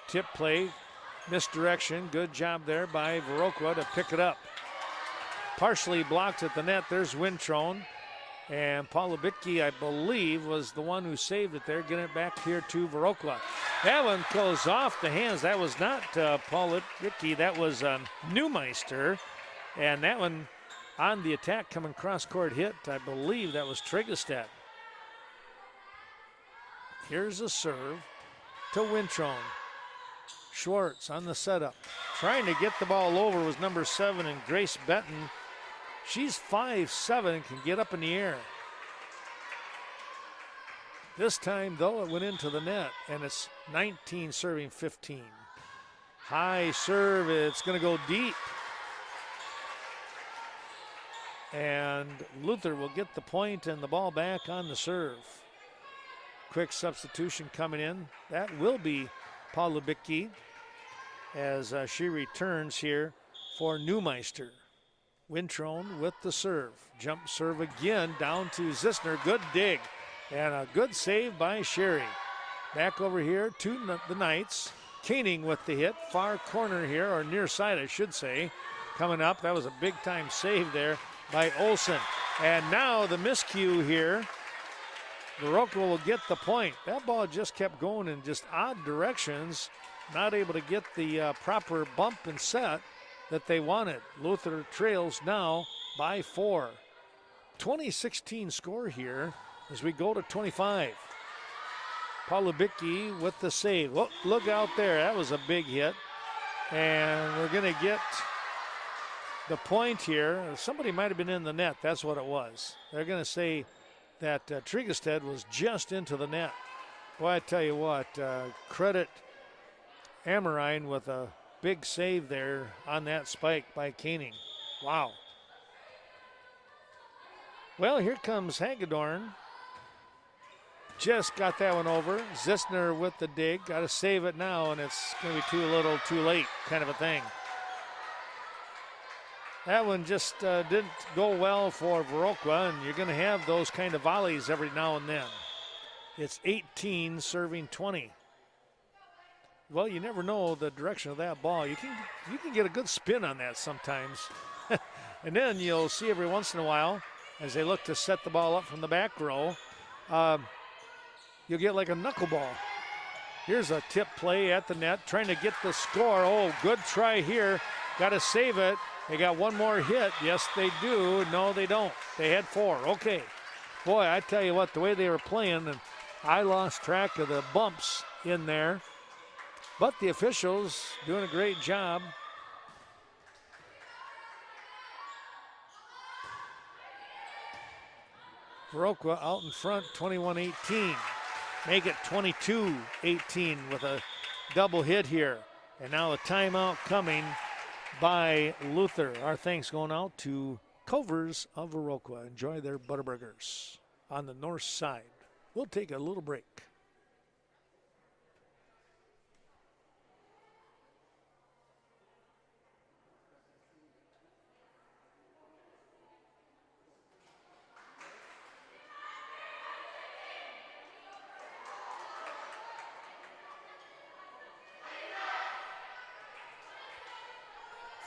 [SPEAKER 1] Tip play, misdirection. Good job there by Viroqua to pick it up. Partially blocked at the net. There's Wintrone. And Paul Lubitke, I believe, was the one who saved it there, getting it back here to Viroqua. That one goes off the hands. That was not Paul Lubitke. That was Neumeister. And that one on the attack coming cross-court hit, I believe that was Trigestead. Here's a serve to Wintrone. Schwartz on the setup. Trying to get the ball over was number 7 and Grace Benton. She's 5'7" and can get up in the air. This time, though, it went into the net, and it's 19 serving 15. High serve, it's going to go deep. And Luther will get the point and the ball back on the serve. Quick substitution coming in. That will be Paul Lubitke as she returns here for Neumeister. Wintrone with the serve. Jump serve again down to Zitzner. Good dig and a good save by Sherry. Back over here to the Knights. Koenig with the hit. Far corner here, or near side I should say. Coming up, that was a big time save there by Olsen. And now the miscue here. Viroqua will get the point. That ball just kept going in just odd directions. Not able to get the proper bump and set that they wanted. Luther trails now by 4. 2016 score here. as we go to 25. Palubicki with the save. Look out there. That was a big hit. And we're going to get the point here. Somebody might have been in the net. That's what it was. They're going to say that Tregestead was just into the net. Boy, I tell you what, credit Amorine with a big save there on that spike by Koenig. Wow. Well, here comes Hagedorn. Just got that one over. Zissner with the dig. Got to save it now, and it's going to be too little, too late kind of a thing. That one just didn't go well for Viroqua, and you're going to have those kind of volleys every now and then. It's 18 serving 20. Well, you never know the direction of that ball. You can get a good spin on that sometimes. And then you'll see every once in a while, as they look to set the ball up from the back row, you'll get like a knuckleball. Here's a tip play at the net, trying to get the score. Oh, good try here. Got to save it. They got one more hit. Yes, they do. No, they don't. They had 4. Okay. Boy, I tell you what, the way they were playing, and I lost track of the bumps in there. But the officials doing a great job. Viroqua out in front, 21-18. Make it 22-18 with a double hit here. And now a timeout coming by Luther. Our thanks going out to Culver's of Viroqua. Enjoy their Butterburgers on the north side. We'll take a little break.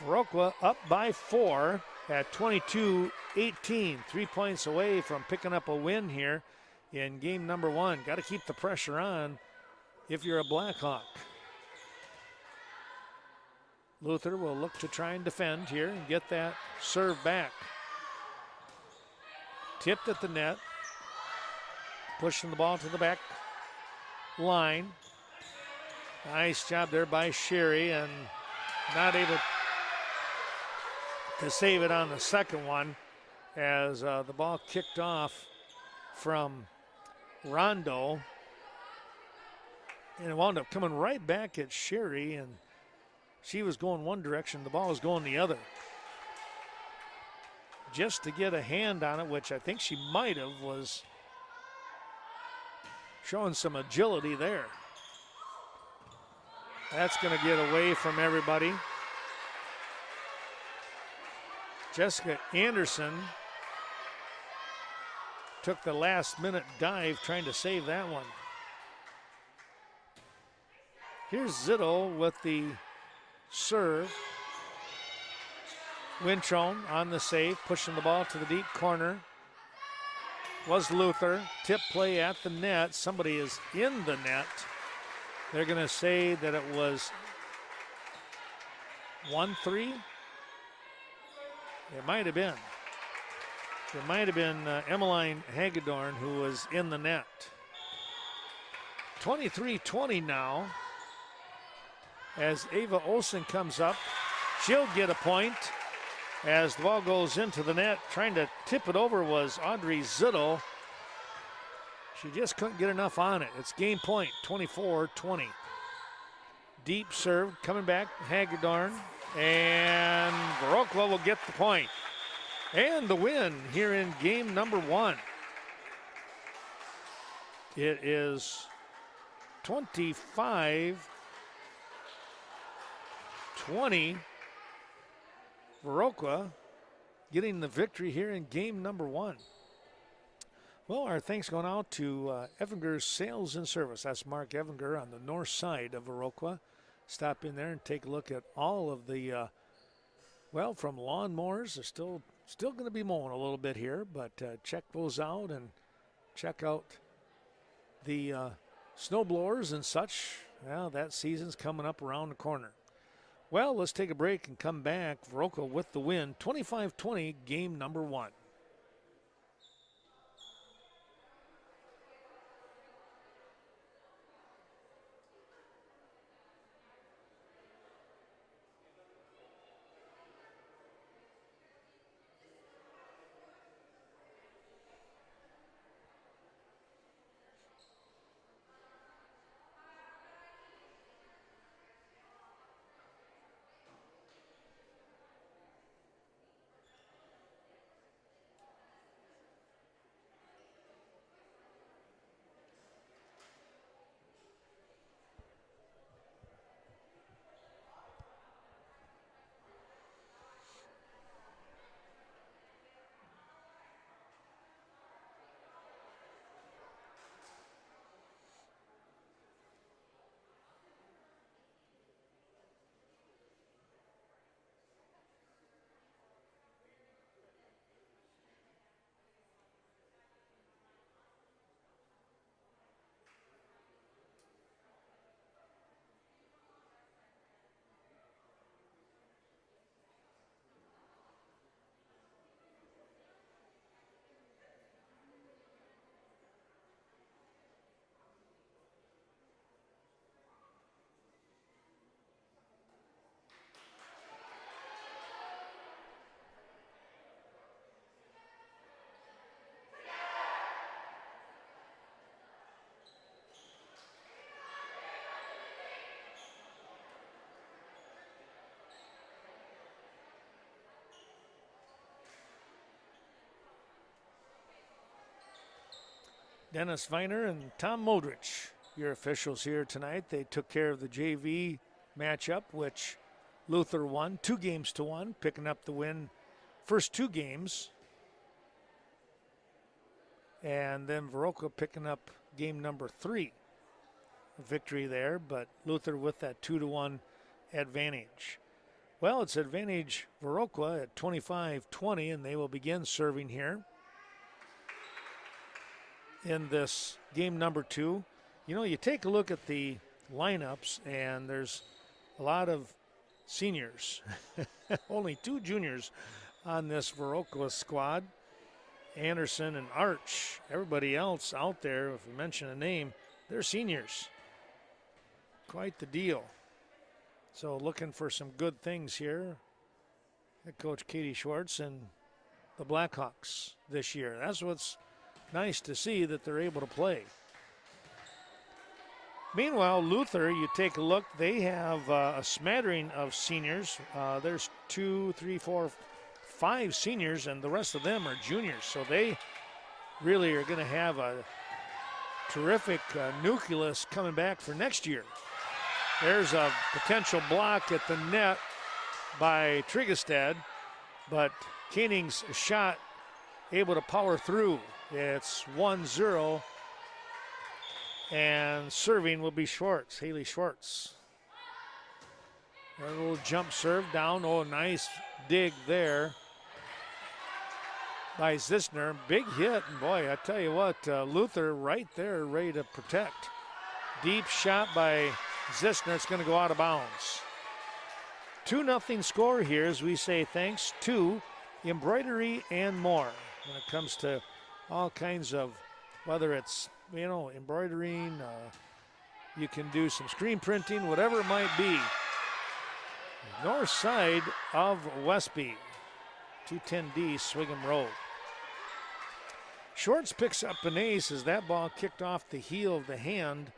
[SPEAKER 1] Viroqua up by 4 at 22-18. 3 points away from picking up a win here in game number 1. Got to keep the pressure on if you're a Blackhawk. Luther will look to try and defend here and get that serve back. Tipped at the net. Pushing the ball to the back line. Nice job there by Sherry, and not able to save it on the second one as the ball kicked off from Rondo. And it wound up coming right back at Sherry, and she was going one direction, the ball was going the other. Just to get a hand on it, which I think she might have, was showing some agility there. That's going to get away from everybody. Jessica Anderson took the last minute dive trying to save that one. Here's Zittel with the serve. Winchon on the save, pushing the ball to the deep corner. Was Luther. Tip play at the net. Somebody is in the net. They're going to say that it was 1-3. It might have been. It might have been Emmeline Hagedorn who was in the net. 23-20 now. As Ava Olsen comes up, she'll get a point as the ball goes into the net. Trying to tip it over was Audrey Zittel. She just couldn't get enough on it. It's game point, 24-20. Deep serve coming back, Hagedorn. And Viroqua will get the point. And the win here in game number 1. It is 25-20. Viroqua getting the victory here in game number 1. Well, our thanks going out to Evinger's Sales and Service. That's Mark Evinger on the north side of Viroqua. Stop in there and take a look at all of the, from lawnmowers. They're still going to be mowing a little bit here, but check those out and check out the snow blowers and such. Well, that season's coming up around the corner. Well, let's take a break and come back. Viroqua with the win, 25-20, game number 1. Dennis Viner and Tom Modrich, your officials here tonight. They took care of the JV matchup, which Luther won 2-1, picking up the win first 2 games. And then Viroqua picking up game number 3. Victory there, but Luther with that 2-1 advantage. Well, it's advantage Viroqua at 25-20, and they will begin serving here in this game number 2. You know, you take a look at the lineups, and there's a lot of seniors. Only 2 juniors on this Viroqua squad. Anderson and Arch. Everybody else out there, if we mention a name, they're seniors. Quite the deal. So looking for some good things here. Head coach Katie Schwartz and the Blackhawks this year. That's what's nice to see, that they're able to play. Meanwhile, Luther, you take a look, they have a smattering of seniors. There's 2, 3, 4, 5 seniors, and the rest of them are juniors. So they really are going to have a terrific nucleus coming back for next year. There's a potential block at the net by Trigestad, but Koenig's shot able to power through. It's 1-0, and serving will be Schwartz, Haley Schwartz. A little jump serve down. Oh, nice dig there by Zissner. Big hit, and boy, I tell you what, Luther right there ready to protect. Deep shot by Zissner. It's going to go out of bounds. 2-0 score here as we say thanks to Embroidery and More. When it comes to all kinds of, whether it's, you know, embroidering, you can do some screen printing, whatever it might be. North side of Westby, 210D Swigum Road. Schwartz picks up an ace as that ball kicked off the heel of the hand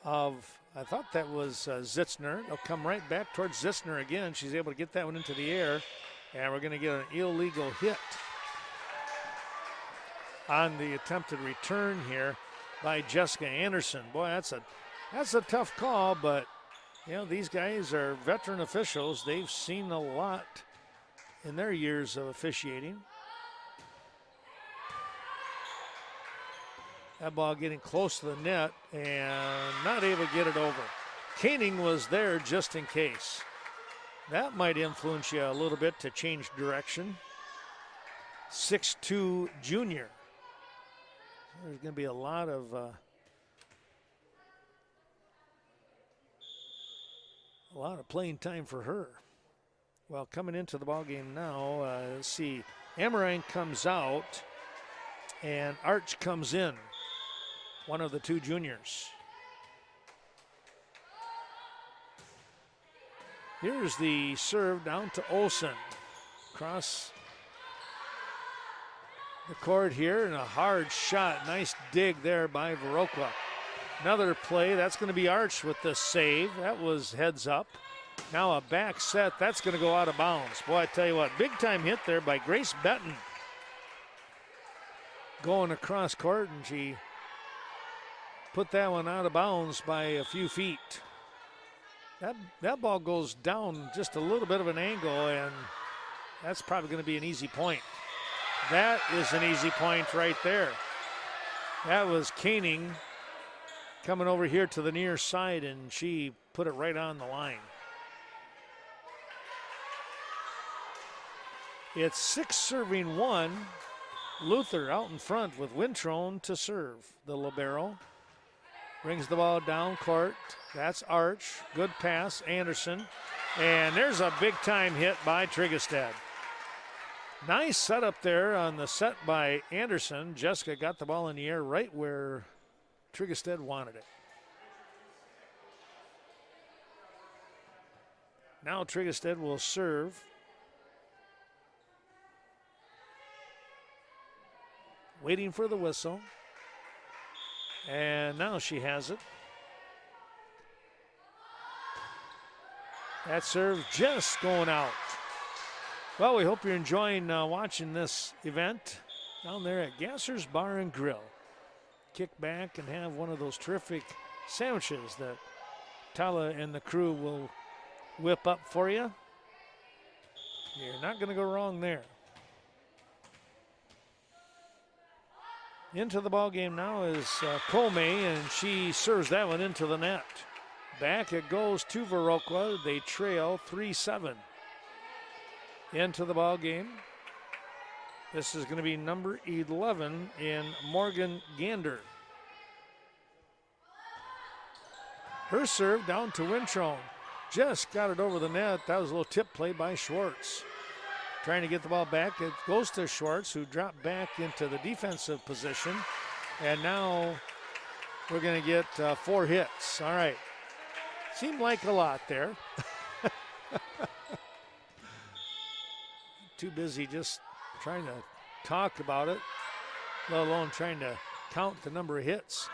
[SPEAKER 1] of, I thought that was Zitzner. They'll come right back towards Zitzner again. She's able to get that one into the air, and we're going to get an illegal hit on the attempted return here by Jessica Anderson. Boy, that's a tough call, but you know, these guys are veteran officials. They've seen a lot in their years of officiating. That ball getting close to the net and not able to get it over. Koenig was there just in case. That might influence you a little bit to change direction. 6'2" junior. There's going to be a lot of playing time for her. Well, coming into the ball game now, let's see. Amorine comes out and Arch comes in, one of the 2 juniors. Here's the serve down to Olsen. Across the court here, and a hard shot. Nice dig there by Viroqua. Another play, that's going to be Arch with the save. That was heads up. Now a back set, that's going to go out of bounds. Boy, I tell you what, big time hit there by Grace Benton. Going across court, and she put that one out of bounds by a few feet. That ball goes down just a little bit of an angle, and that's probably going to be an easy point. That is an easy point right there. That was Koenig coming over here to the near side, and she put it right on the line. It's 6-1. Luther out in front with Wintrone to serve. The libero brings the ball down court. That's Arch. Good pass, Anderson. And there's a big-time hit by Trigestad. Nice setup there on the set by Anderson. Jessica got the ball in the air right where Trigestad wanted it. Now Trigestad will serve. Waiting for the whistle. And now she has it. That serve just going out. Well, we hope you're enjoying watching this event down there at Gasser's Bar and Grill. kick back and have one of those terrific sandwiches that Tala and the crew will whip up for you. You're not going to go wrong there. Into the ball game now is Colme, and she serves that one into the net. Back it goes to Viroqua. They trail 3-7. Into the ball game. This is going to be number 11 in Morgan Gander. Her serve down to Winchon. Just got it over the net. That was a little tip play by Schwartz. Trying to get the ball back. It goes to Schwartz, who dropped back into the defensive position. And now we're going to get 4 hits. All right. Seemed like a lot there. Too busy just trying to talk about it, let alone trying to count the number of hits.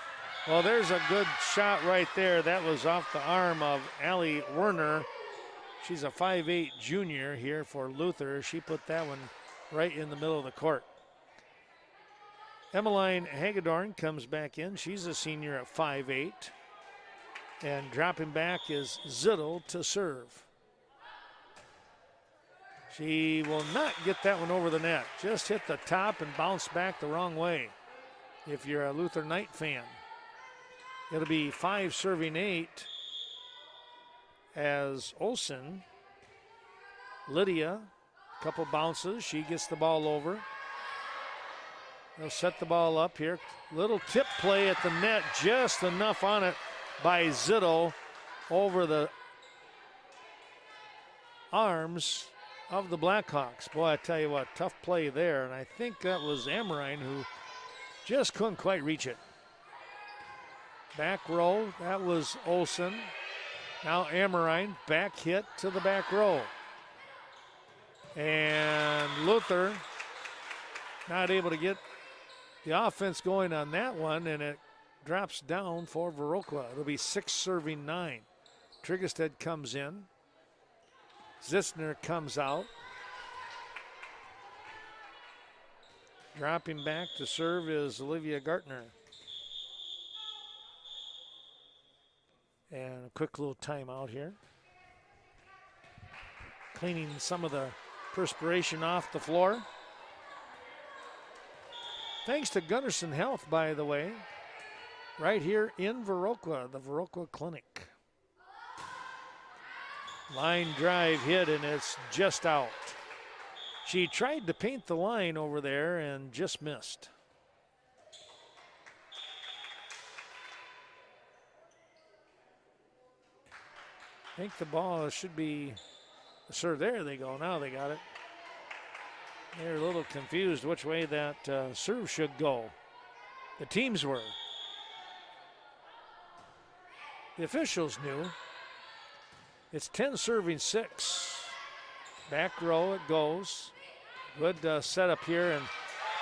[SPEAKER 1] Well, there's a good shot right there. That was off the arm of Allie Werner. She's a 5'8" junior here for Luther. She put that one right in the middle of the court. Emmeline Hagedorn comes back in. She's a senior at 5'8". And dropping back is Zittel to serve. She will not get that one over the net. Just hit the top and bounce back the wrong way if you're a Luther Knight fan. It'll be 5 serving 8 as Olsen. Lydia, a couple bounces. She gets the ball over. They'll set the ball up here. Little tip play at the net, just enough on it by Zittel over the arms of the Blackhawks. Boy, I tell you what, tough play there. And I think that was Amrine who just couldn't quite reach it. Back row, that was Olsen. Now Amrine, back hit to the back row. And Luther not able to get the offense going on that one, and it drops down for Viroqua. It'll be 6 serving 9. Triggerstead comes in. Zitzner comes out. Dropping back to serve is Olivia Gartner. And a quick little timeout here. Cleaning some of the perspiration off the floor. Thanks to Gunderson Health, by the way. Right here in Viroqua, the Viroqua Clinic. Line drive hit, and it's just out. She tried to paint the line over there and just missed. I think the ball should be, sir, there they go. Now they got it. They're a little confused which way that serve should go. The teams were. The officials knew. It's 10 serving 6. Back row it goes. Good setup here, and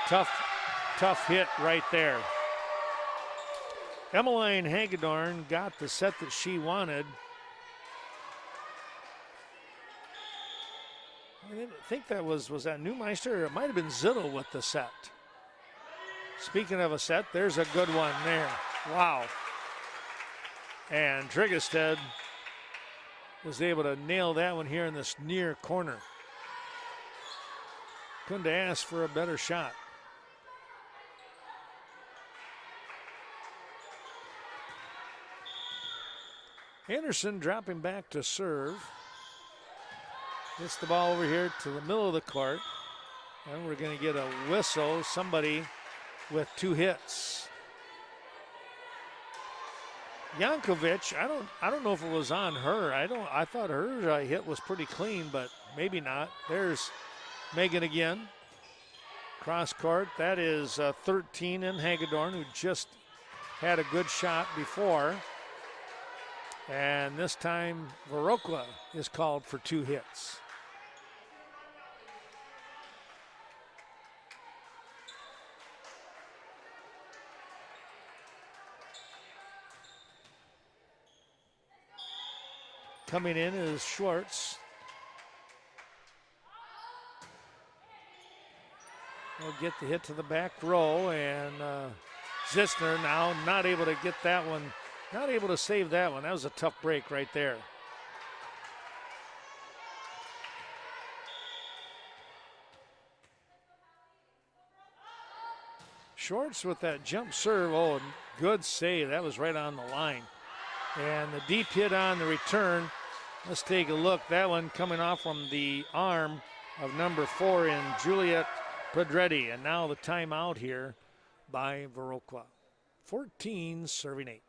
[SPEAKER 1] tough hit right there. Emmeline Hagedorn got the set that she wanted. I didn't think that was that Neumeister, or it might have been Zittel with the set. Speaking of a set, there's a good one there. Wow. And Triggerstead was able to nail that one here in this near corner. Couldn't ask for a better shot. Anderson dropping back to serve. Gets the ball over here to the middle of the court. And we're going to get a whistle. Somebody with 2 hits. Yankovic, I don't know if it was on her. I thought her hit was pretty clean, but maybe not. There's Megan again. Cross court. That is 13 in Hagedorn, who just had a good shot before. And this time Viroqua is called for 2 hits. Coming in is Schwartz. He'll get the hit to the back row, and Zitzner now not able to get that one, not able to save that one. That was a tough break right there. Schwartz with that jump serve. Oh, good save. That was right on the line. And the deep hit on the return. Let's take a look. That one coming off from the arm of number 4 in Juliet Pedretti. And now the timeout here by Viroqua. 14 serving 8.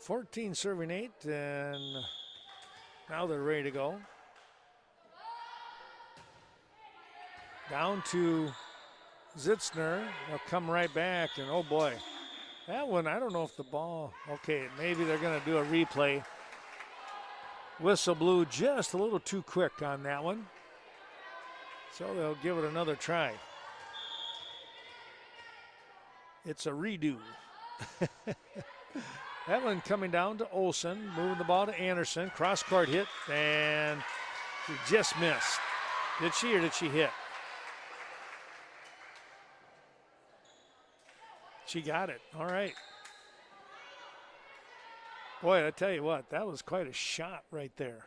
[SPEAKER 1] $14 serving 8, and now they're ready to go. Down to Zitzner. They'll come right back, and oh boy, that one, I don't know if the ball, okay, maybe they're going to do a replay. Whistle blew just a little too quick on that one, so they'll give it another try. It's a redo. That one coming down to Olsen, moving the ball to Anderson. Cross-court hit, and she just missed. Did she or did she hit? She got it. All right. Boy, I tell you what, that was quite a shot right there.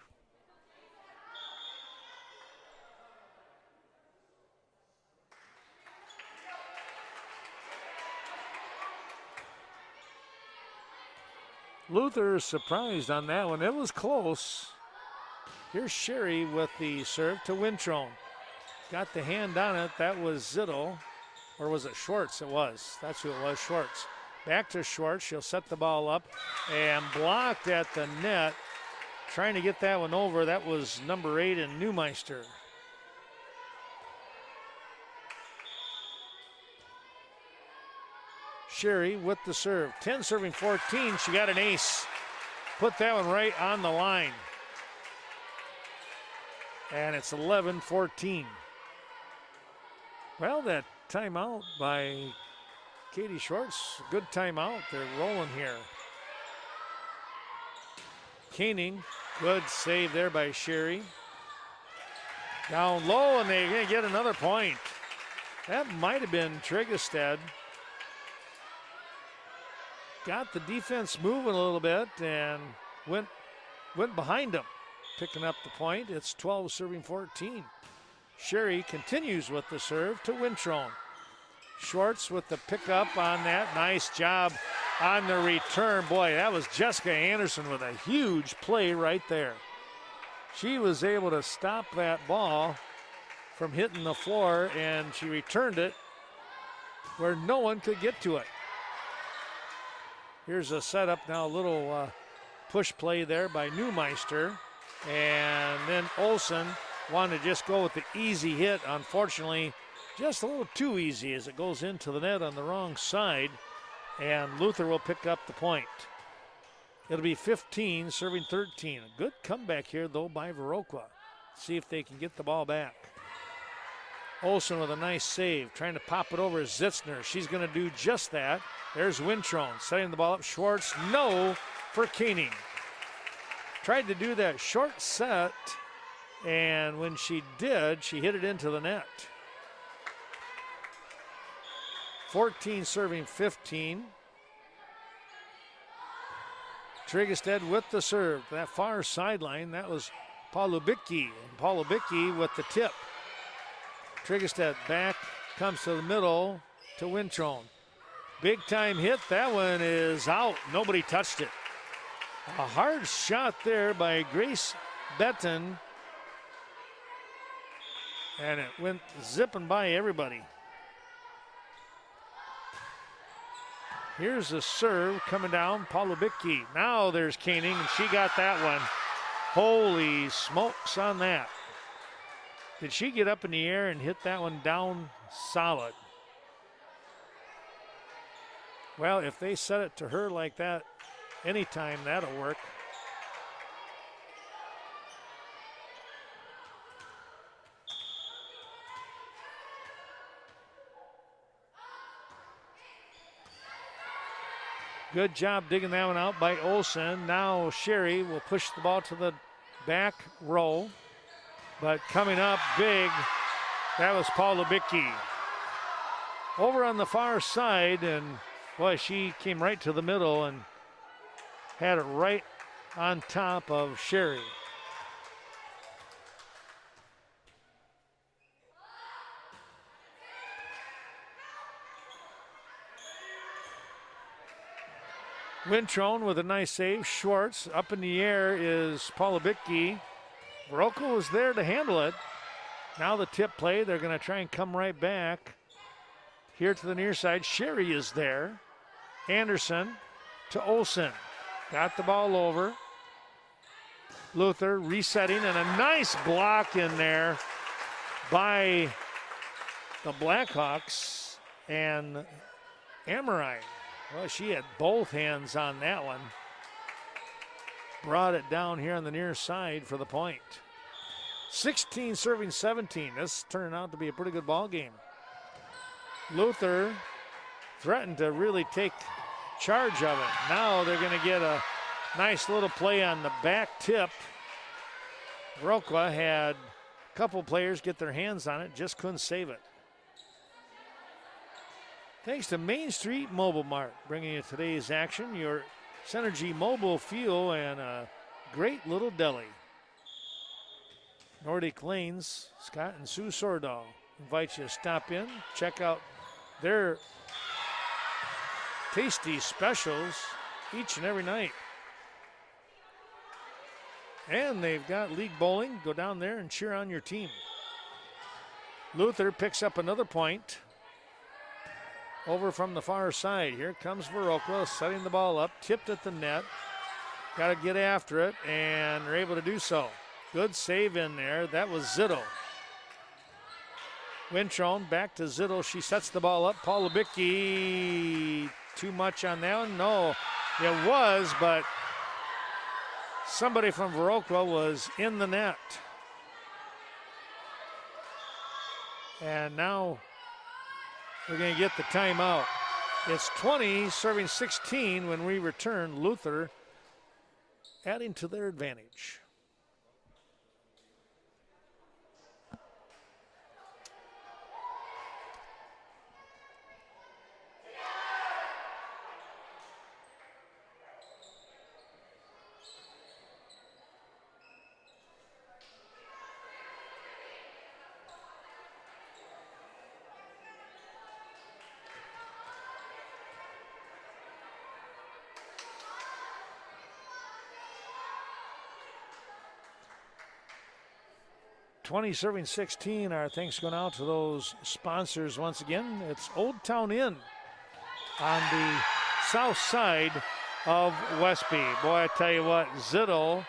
[SPEAKER 1] Luther is surprised on that one. It was close. Here's Sherry with the serve to Wintrone. Got the hand on it. That was Zittel. Or was it Schwartz? It was. That's who it was, Schwartz. Back to Schwartz. She'll set the ball up and blocked at the net. Trying to get that one over. That was number 8 in Neumeister. Sherry with the serve. 10 serving 14. She got an ace. Put that one right on the line. And it's 11-14. Well, that timeout by Katie Schwartz. Good timeout. They're rolling here. Koenig. Good save there by Sherry. Down low, and they're going to get another point. That might have been Trigestad. Got the defense moving a little bit and went behind them, picking up the point. It's 12 serving 14. Sherry continues with the serve to Wintrone. Schwartz with the pickup on that. Nice job on the return. Boy, that was Jessica Anderson with a huge play right there. She was able to stop that ball from hitting the floor, and she returned it where no one could get to it. Here's a setup now, a little push play there by Neumeister. And then Olsen wanted to just go with the easy hit. Unfortunately, just a little too easy as it goes into the net on the wrong side. And Luther will pick up the point. It'll be 15, serving 13. A good comeback here, though, by Viroqua. See if they can get the ball back. Olsen with a nice save, trying to pop it over Zitzner. She's going to do just that. There's Wintrone setting the ball up. Schwartz, no for Koenig. Tried to do that short set, and when she did, she hit it into the net. 14 serving 15. Trigestad with the serve. That far sideline, that was Palubicki. And Palubicki with the tip. Trigestad back, comes to the middle to Wintrone. Big time hit. That one is out. Nobody touched it. A hard shot there by Grace Benton. And it went zipping by everybody. Here's the serve coming down, Palubicki. Now there's Koenig, and she got that one. Holy smokes on that. Did she get up in the air and hit that one down solid? Well, if they set it to her like that anytime, that'll work. Good job digging that one out by Olsen. Now Sherry will push the ball to the back row. But coming up big, that was Paul Lubicki. Over on the far side, and boy, she came right to the middle and had it right on top of Sherry. Wintrone with a nice save. Schwartz up in the air is Paul Lubicki. Viroqua was there to handle it. Now the tip play, they're going to try and come right back. Here to the near side, Sherry is there. Anderson to Olsen. Got the ball over. Luther resetting, and a nice block in there by the Blackhawks. And Amorine, well, she had both hands on that one. Brought it down here on the near side for the point. 16 serving 17. This turned out to be a pretty good ball game. Luther threatened to really take charge of it. Now they're going to get a nice little play on the back tip. Viroqua had a couple players get their hands on it, just couldn't save it. Thanks to Main Street Mobile Mart, bringing you today's action, your Synergy mobile fuel and a great little deli. Nordic Lanes, Scott and Sue Sordahl invite you to stop in, check out their tasty specials each and every night. And they've got league bowling. Go down there and cheer on your team. Luther picks up another point. Over from the far side. Here comes Viroqua setting the ball up, tipped at the net. Got to get after it, and they're able to do so. Good save in there. That was Zitto. Wintrone back to Zitto. She sets the ball up. Paul Lubicki, too much on that one? No, it was, but somebody from Viroqua was in the net. And now we're going to get the timeout. It's 20 serving 16 when we return. Luther adding to their advantage. $20 serving 16. Our thanks going out to those sponsors once again. It's Old Town Inn on the south side of Westby. Boy, I tell you what, Zitto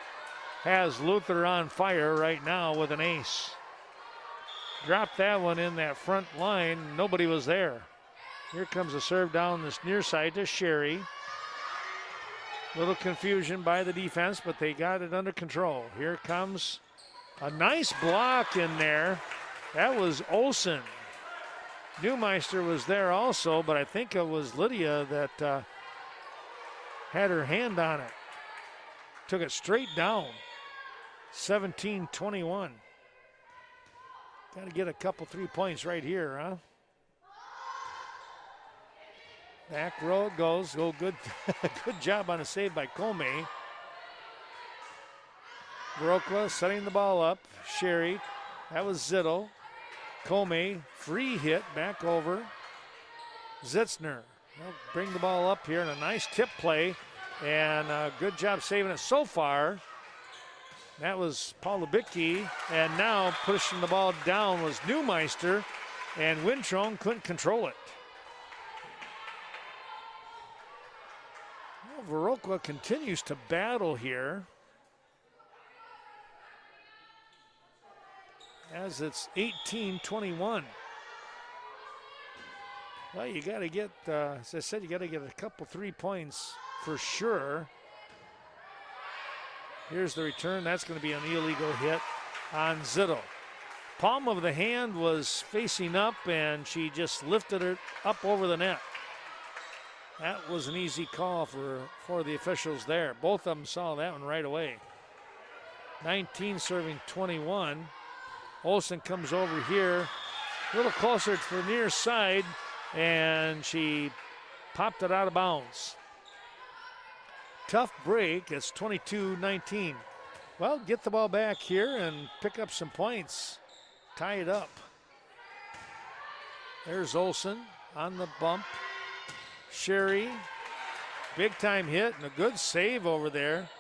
[SPEAKER 1] has Luther on fire right now with an ace. Dropped that one in that front line. Nobody was there. Here comes a serve down this near side to Sherry. Little confusion by the defense, but they got it under control. Here comes a nice block in there. That was Olsen. Neumeister was there also, but I think it was Lydia that had her hand on it. Took it straight down. 17-21. Got to get a couple 3 points right here, huh? Back row it goes. Oh, good, good job on a save by Comey. Viroqua setting the ball up. Sherry, that was Zitto. Comey, free hit, back over. Zitzner, they'll bring the ball up here in a nice tip play, and a good job saving it so far. That was Paul Lubicki, and now pushing the ball down was Neumeister, and Wintrone couldn't control it. Well, Viroqua continues to battle here. as it's 18-21. Well, you got to get, as I said, you got to get a couple 3 points for sure. Here's the return. That's going to be an illegal hit on Zitto. Palm of the hand was facing up, and she just lifted it up over the net. That was an easy call for the officials there. Both of them saw that one right away. 19 serving 21. Olsen comes over here, a little closer to the near side, and she popped it out of bounds. Tough break. It's 22-19. Well, get the ball back here and pick up some points. Tie it up. There's Olsen on the bump. Sherry, big time hit and a good save over there.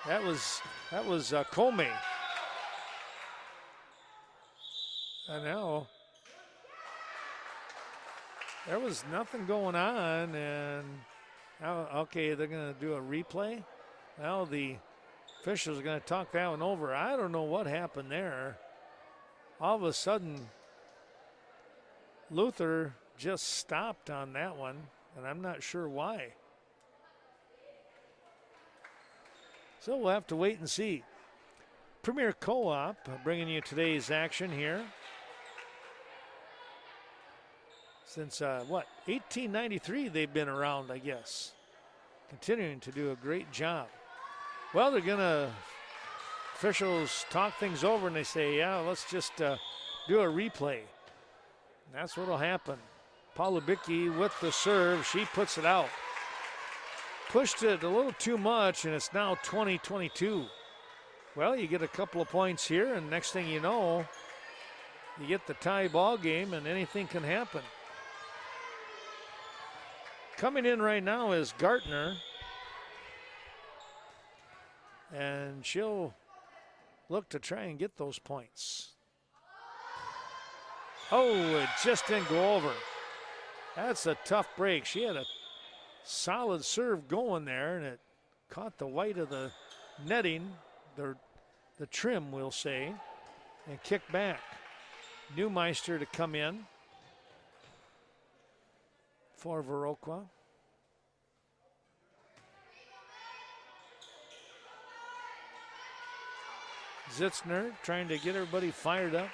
[SPEAKER 1] That was Comey. And now there was nothing going on, and now, okay, they're going to do a replay. Now the officials are going to talk that one over. I don't know what happened there. All of a sudden, Luther just stopped on that one, and I'm not sure why. So we'll have to wait and see. Premier Co-op bringing you today's action here. Since, 1893 they've been around, I guess. Continuing to do a great job. Well, officials talk things over and they say, yeah, let's just do a replay. And that's what'll happen. Palubicki with the serve, she puts it out. Pushed it a little too much, and it's now 20-22. Well, you get a couple of points here, and next thing you know, you get the tie ball game, and anything can happen. Coming in right now is Gartner, and she'll look to try and get those points. Oh, it just didn't go over. That's a tough break. She had a solid serve going there, and it caught the white of the netting, the trim, we'll say, and kicked back. Neumeister to come in for Viroqua. Zitzner trying to get everybody fired up.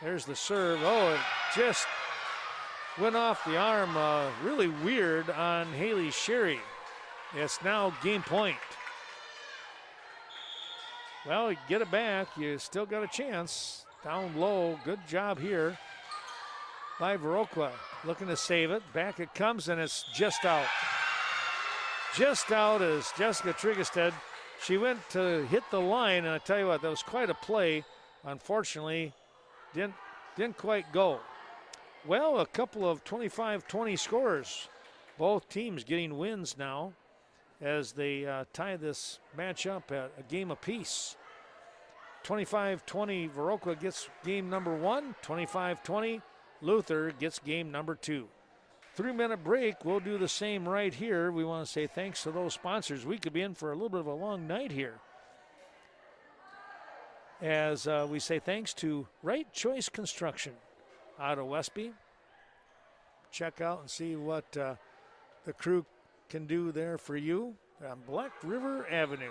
[SPEAKER 1] There's the serve. Oh, it just went off the arm really weird on Haley Sherry. It's now game point. Well, you get it back. You still got a chance. Down low. Good job here by Viroqua. Looking to save it. Back it comes, and it's just out. Just out is Jessica Trigestead. She went to hit the line, and I tell you what, that was quite a play. Unfortunately, didn't quite go. Well, a couple of 25-20 scores. Both teams getting wins now as they tie this match up at a game apiece. 25-20, Viroqua gets game number 1. 25-20, Luther gets game number 2. 3-minute break. We'll do the same right here. We want to say thanks to those sponsors. We could be in for a little bit of a long night here, as we say thanks to Right Choice Construction out of Westby. Check out and see what the crew can do there for you on Black River Avenue.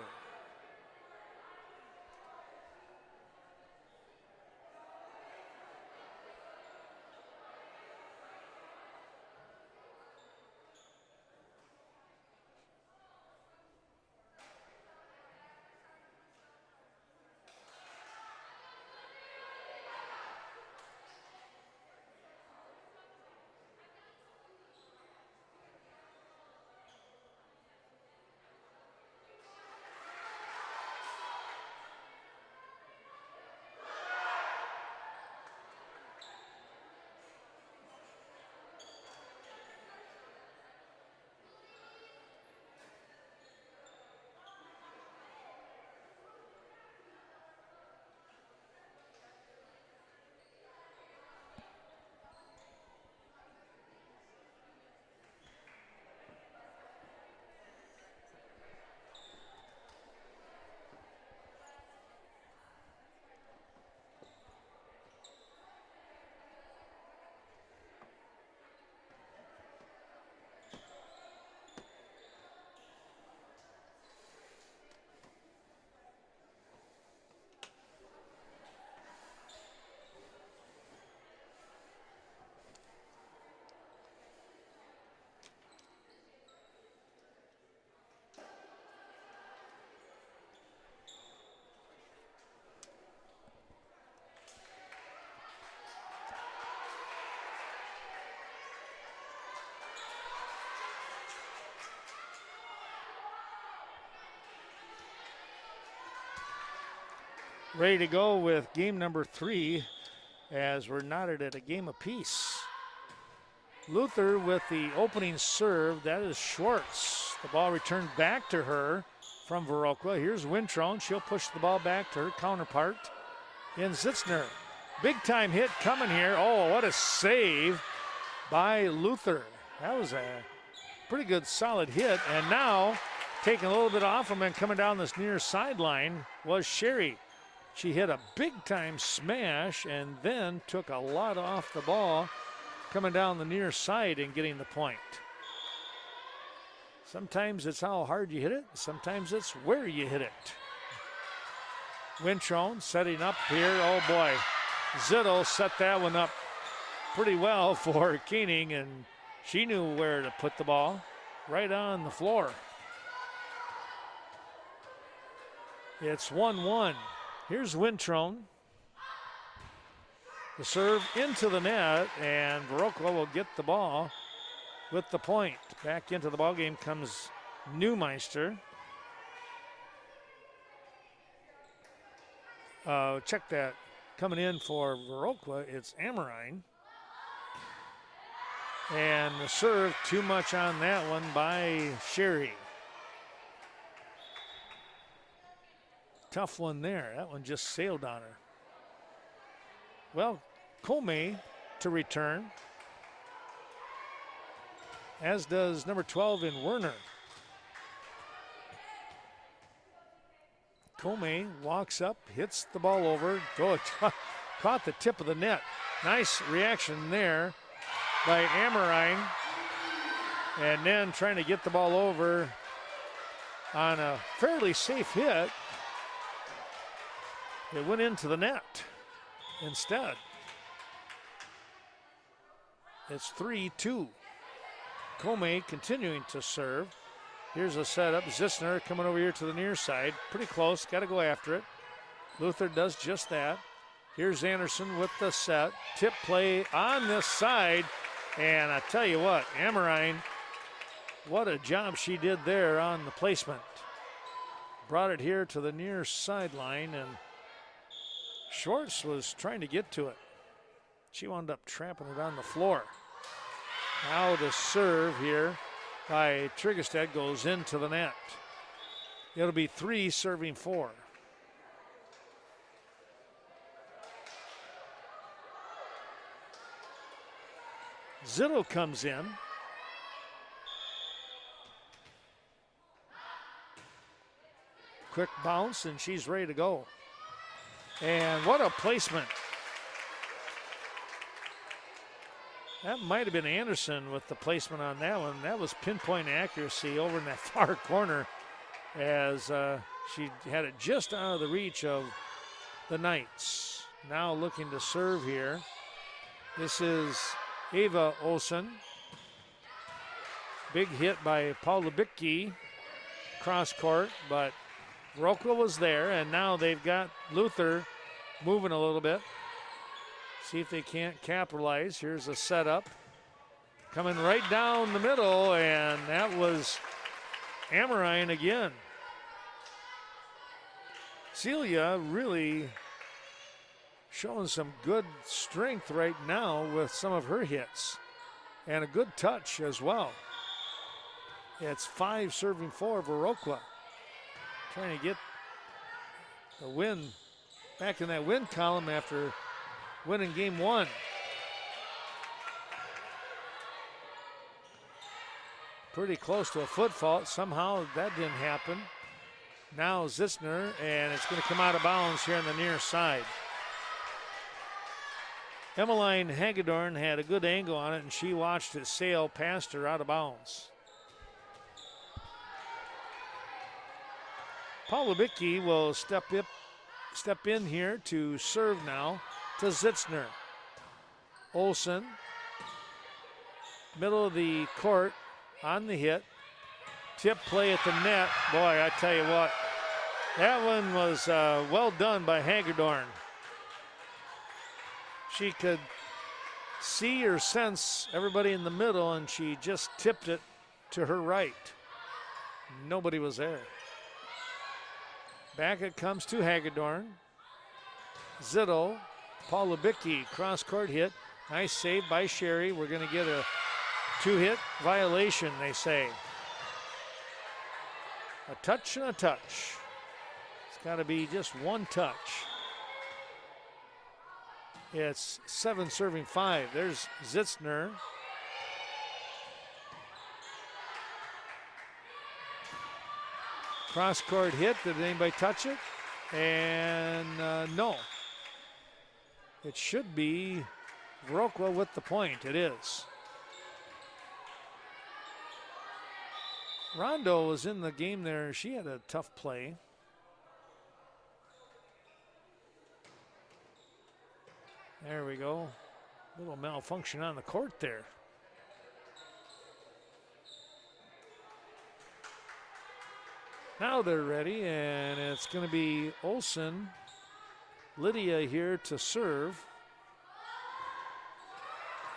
[SPEAKER 1] ready to go with game number 3 as we're knotted at a game apiece. Luther with the opening serve. That is Schwartz. The ball returned back to her from Viroqua. Here's Wintrone. She'll push the ball back to her counterpart in Zitzner. Big time hit coming here. Oh, what a save by Luther. That was a pretty good solid hit. And now taking a little bit off him and coming down this near sideline was Sherry. She hit a big time smash and then took a lot off the ball coming down the near side and getting the point. Sometimes it's how hard you hit it. Sometimes it's where you hit it. Wintrone setting up here. Oh boy. Zittel set that one up pretty well for Koenig, and she knew where to put the ball. Right on the floor. It's 1-1. Here's Wintrone. The serve into the net, and Viroqua will get the ball with the point. Back into the ball game comes Neumeister. Check that. Coming in for Viroqua, it's Amorine. And the serve, too much on that one by Sherry. Tough one there. That one just sailed on her. Well, Comey to return, as does number 12 in Werner. Comey walks up, hits the ball over, caught the tip of the net. Nice reaction there by Amorine. And then trying to get the ball over on a fairly safe hit. It went into the net instead. It's 3-2. Comey continuing to serve. Here's a setup. Zissner coming over here to the near side. Pretty close. Got to go after it. Luther does just that. Here's Anderson with the set. Tip play on this side. And I tell you what, Amorine, what a job she did there on the placement. Brought it here to the near sideline, and Schwartz was trying to get to it. She wound up trapping it on the floor. Now the serve here by Triggerstead goes into the net. It'll be 3 serving 4. Zittel comes in. Quick bounce, and she's ready to go. And what a placement. That might have been Anderson with the placement on that one. That was pinpoint accuracy over in that far corner as she had it just out of the reach of the Knights. Now looking to serve here. This is Ava Olsen. Big hit by Paul Lubicki cross court, but Viroqua was there, and now they've got Luther moving a little bit. See if they can't capitalize. Here's a setup. Coming right down the middle, and that was Amorine again. Celia really showing some good strength right now with some of her hits. And a good touch as well. It's 5 serving 4 Viroqua. Trying to get the win back in that win column after winning game 1. Pretty close to a foot fault. Somehow that didn't happen. Now Zissner, and it's going to come out of bounds here on the near side. Emmeline Hagedorn had a good angle on it, and she watched it sail past her out of bounds. Paul Lubicki will step in here to serve now to Zitzner. Olsen, middle of the court on the hit. Tip play at the net. Boy, I tell you what, that one was well done by Hagedorn. She could see or sense everybody in the middle, and she just tipped it to her right. Nobody was there. Back it comes to Hagedorn. Zitto. Paul Lubicki, cross-court hit. Nice save by Sherry. We're going to get a 2-hit violation, they say. A touch and a touch. It's got to be just one touch. It's 7 serving 5. There's Zitzner. Cross-court hit. Did anybody touch it? And no. It should be Viroqua with the point. It is. Rondo was in the game there. She had a tough play. There we go. Little malfunction on the court there. Now they're ready, and it's going to be Olsen, Lydia here to serve.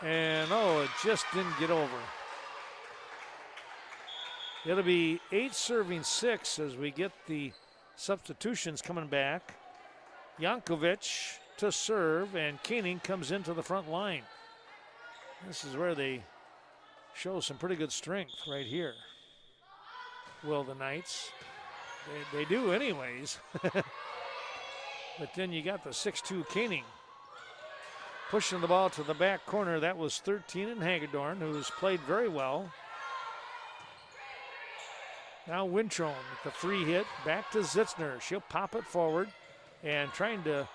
[SPEAKER 1] And oh, it just didn't get over. It'll be 8 serving 6 as we get the substitutions coming back. Jankovic to serve, and Koenig comes into the front line. This is where they show some pretty good strength right here. Will the Knights? They do anyways. But then you got the 6'2 Koenig pushing the ball to the back corner. That was 13 in Hagedorn, who's played very well. Now Wintrone with the free hit, back to Zitzner. She'll pop it forward and trying to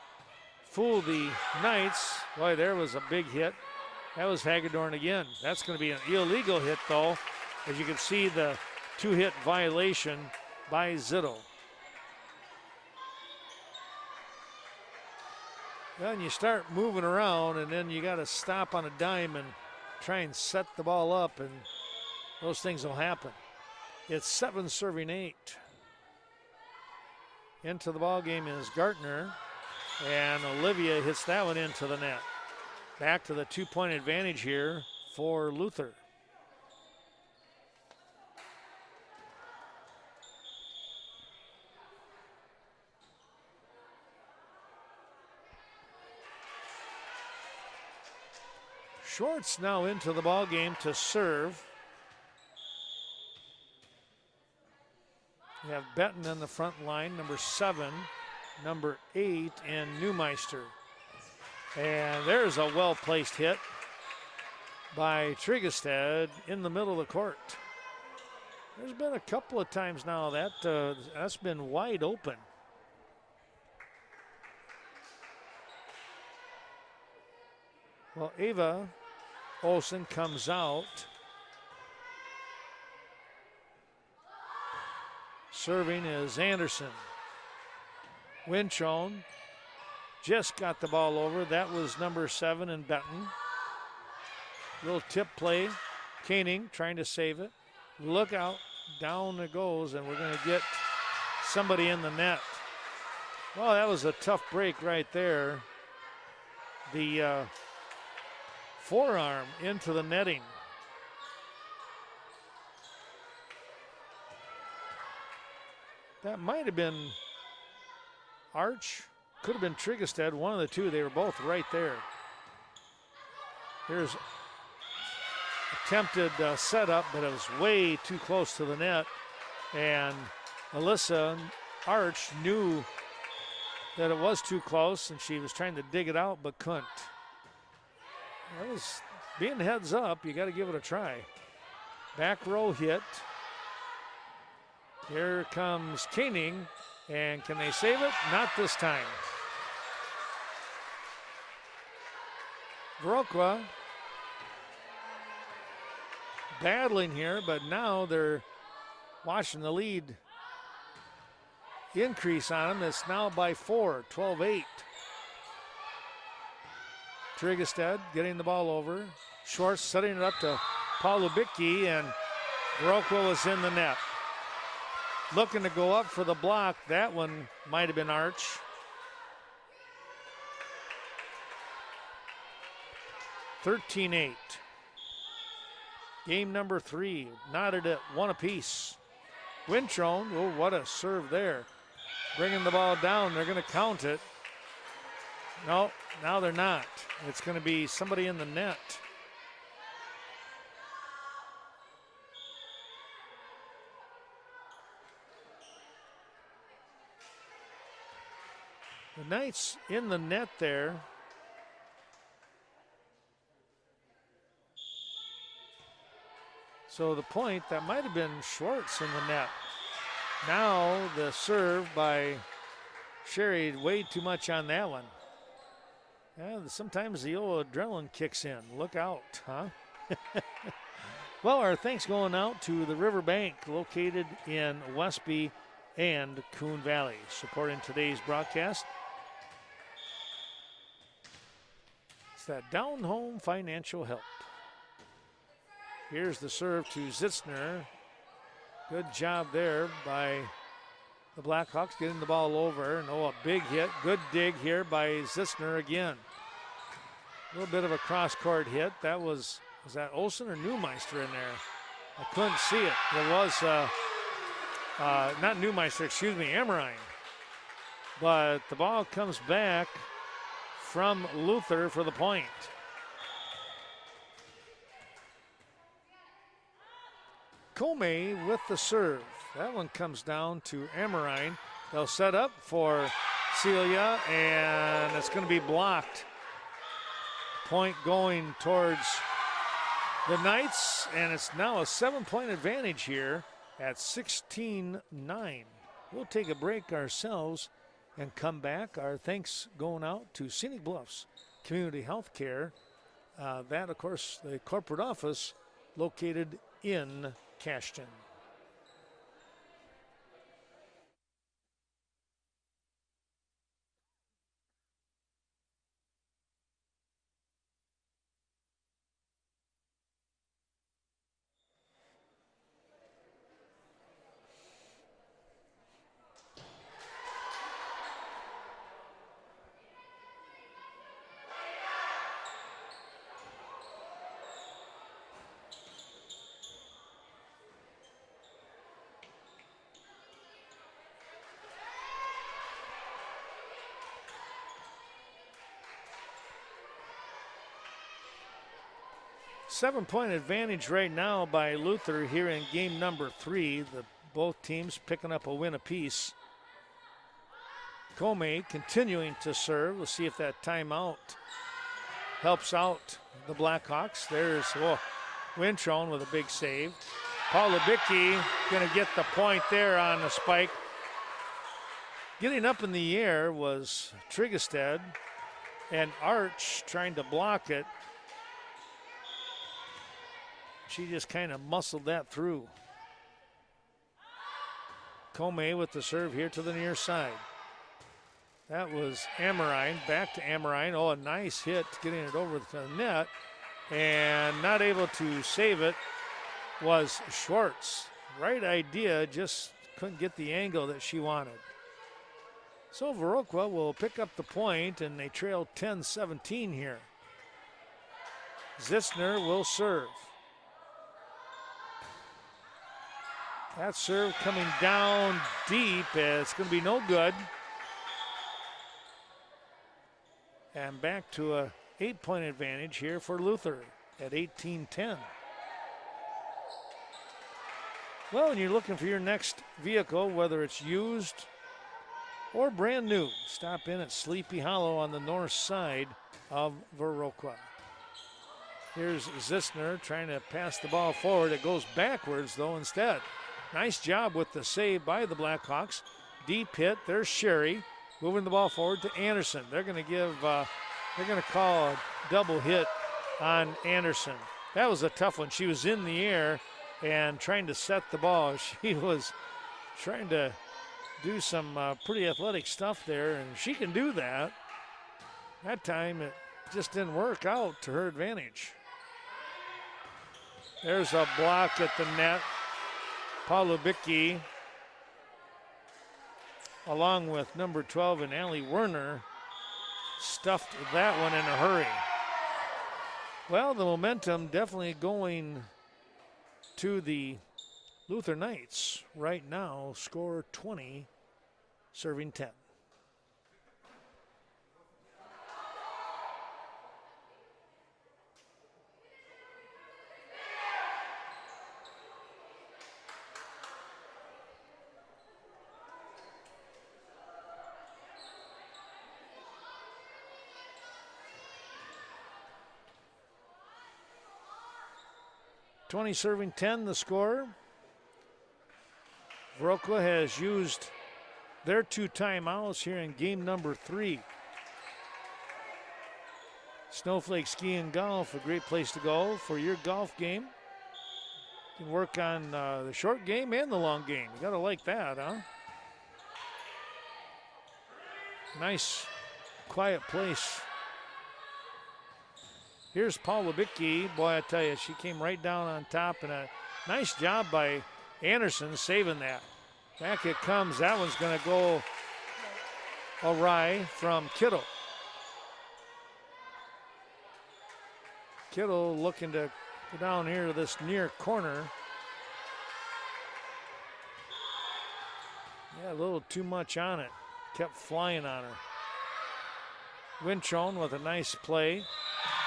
[SPEAKER 1] fool the Knights. Boy, there was a big hit. That was Hagedorn again. That's going to be an illegal hit, though. As you can see, the 2-hit violation by Zitto. Then you start moving around, and then you got to stop on a dime and try and set the ball up, and those things will happen. It's 7 serving 8. Into the ball game is Gartner, and Olivia hits that one into the net. Back to the 2-point advantage here for Luther. Schwartz now into the ball game to serve. We have Benton in the front line, number 7, number 8, and Neumeister. And there's a well-placed hit by Trigestad in the middle of the court. There's been a couple of times now that's been wide open. Well, Ava Olsen comes out. Serving is Anderson. Wintrone just got the ball over. That was number 7 in Benton. Little tip play. Koenig trying to save it. Look out. Down it goes, and we're going to get somebody in the net. Well, that was a tough break right there. The forearm into the netting. That might have been Arch, could have been Trigestad, one of the two. They were both right there. Here's attempted setup, but it was way too close to the net. And Alyssa Arch knew that it was too close, and she was trying to dig it out, but couldn't. That was being heads up. You got to give it a try. Back row hit. Here comes Koenig, and can they save it? Not this time. Viroqua battling here, but now they're watching the lead increase on them. It's now by 4, 12-8. Trigestad getting the ball over. Schwartz setting it up to Paul Lubicki, and Viroqua was in the net. Looking to go up for the block. That one might have been Arch. (13-8). Game number 3, knotted at 1 apiece. Wintrone, oh, what a serve there. Bringing the ball down, they're going to count it. No, now they're not. It's going to be somebody in the net. The Knights in the net there. So the point, that might have been Schwartz in the net. Now the serve by Sherry, way too much on that one. Yeah, sometimes the old adrenaline kicks in. Look out, huh? Well, our thanks going out to the Riverbank, located in Westby and Coon Valley, supporting today's broadcast. It's that down-home financial help. Here's the serve to Zitzner. Good job there by the Blackhawks getting the ball over. And a big hit. Good dig here by Zitzner again. A little bit of a cross-court hit. That was that Olsen or Neumeister in there? I couldn't see it. It was, not Neumeister, excuse me, Ammerine. But the ball comes back from Luther for the point. Comey with the serve. That one comes down to Ammerine. They'll set up for Celia, and it's going to be blocked. Point going towards the Knights, and it's now a 7-point advantage here at 16-9. We'll take a break ourselves and come back. Our thanks going out to Scenic Bluffs Community Health Care. That, of course, the corporate office located in Cashton. Seven-point advantage right now by Luther here in game number 3. Both teams picking up a win apiece. Comey continuing to serve. We'll see if that timeout helps out the Blackhawks. There's Wintrone with a big save. Paul Lubicki going to get the point there on the spike. Getting up in the air was Trigestead, and Arch trying to block it. She just kind of muscled that through. Comey with the serve here to the near side. That was Ammerine, back to Ammerine. A nice hit getting it over to the net. And not able to save it was Schwartz. Right idea, just couldn't get the angle that she wanted. So Viroqua will pick up the point, and they trail 10-17 here. Zitzner will serve. That serve coming down deep. It's going to be no good. And back to a 8-point advantage here for Luther at 18-10. Well, and you're looking for your next vehicle, whether it's used or brand new. Stop in at Sleepy Hollow on the north side of Viroqua. Here's Zitzner trying to pass the ball forward. It goes backwards, though, instead. Nice job with the save by the Blackhawks. Deep hit. There's Sherry moving the ball forward to Anderson. They're going to call a double hit on Anderson. That was a tough one. She was in the air and trying to set the ball. She was trying to do some pretty athletic stuff there, and she can do that. That time it just didn't work out to her advantage. There's a block at the net. Paul Lubicki, along with number 12 and Allie Werner, stuffed that one in a hurry. Well, the momentum definitely going to the Luther Knights right now. Score 20, serving 10. 20 serving 10 the score. Viroqua has used their 2 timeouts here in game number 3. Snowflake Ski and Golf, a great place to go for your golf game. You can work on the short game and the long game. You gotta like that, huh? Nice, quiet place. Here's Paul Lubicki. Boy, I tell you, she came right down on top, and a nice job by Anderson saving that. Back it comes. That one's going to go awry from Kittle. Kittle looking to go down here to this near corner. Yeah, a little too much on it. Kept flying on her. Winchon with a nice play.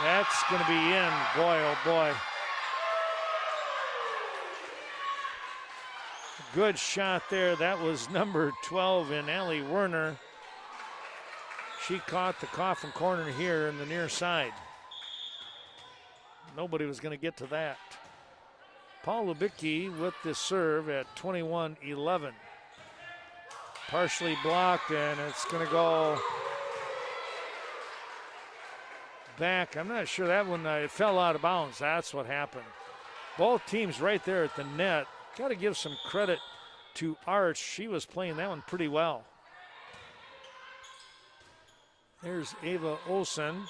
[SPEAKER 1] That's going to be in. Boy, oh boy. Good shot there. That was number 12 in Allie Werner. She caught the coffin corner here in the near side. Nobody was going to get to that. Paul Lubicki with the serve at 21-11. Partially blocked, and it's going to go back. I'm not sure that one, it fell out of bounds. That's what happened. Both teams right there at the net. Got to give some credit to Arch. She was playing that one pretty well. There's Ava Olsen.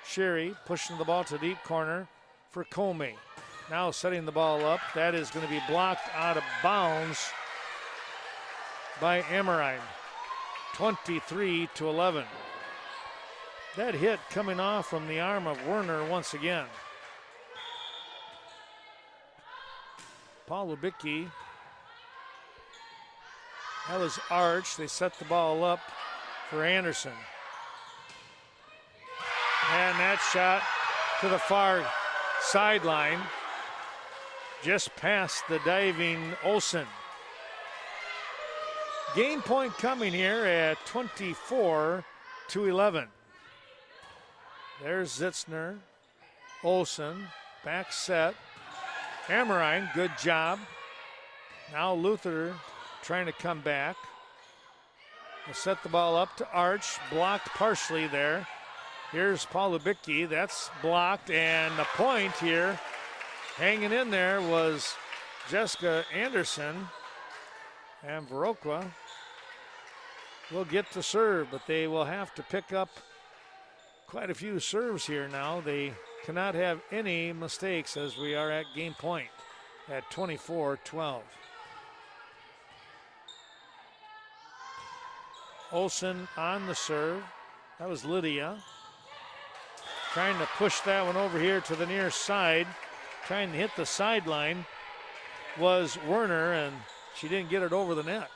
[SPEAKER 1] Sherry pushing the ball to the deep corner for Comey. Now setting the ball up. That is going to be blocked out of bounds by Ammerine. 23-11. That hit coming off from the arm of Werner once again. Paul Lubicki. That was Arch. They set the ball up for Anderson. And that shot to the far sideline, just past the diving Olsen. Game point coming here at 24-11. There's Zitzner, Olsen, back set. Ammerine, good job. Now Luther trying to come back. We'll set the ball up to Arch, blocked partially there. Here's Paul Lubicki, that's blocked, and the point here, hanging in there was Jessica Anderson, and Viroqua will get to serve, but they will have to pick up quite a few serves here now. They cannot have any mistakes as we are at game point at 24-12. Olsen on the serve. That was Lydia. Trying to push that one over here to the near side. Trying to hit the sideline was Werner, and she didn't get it over the net.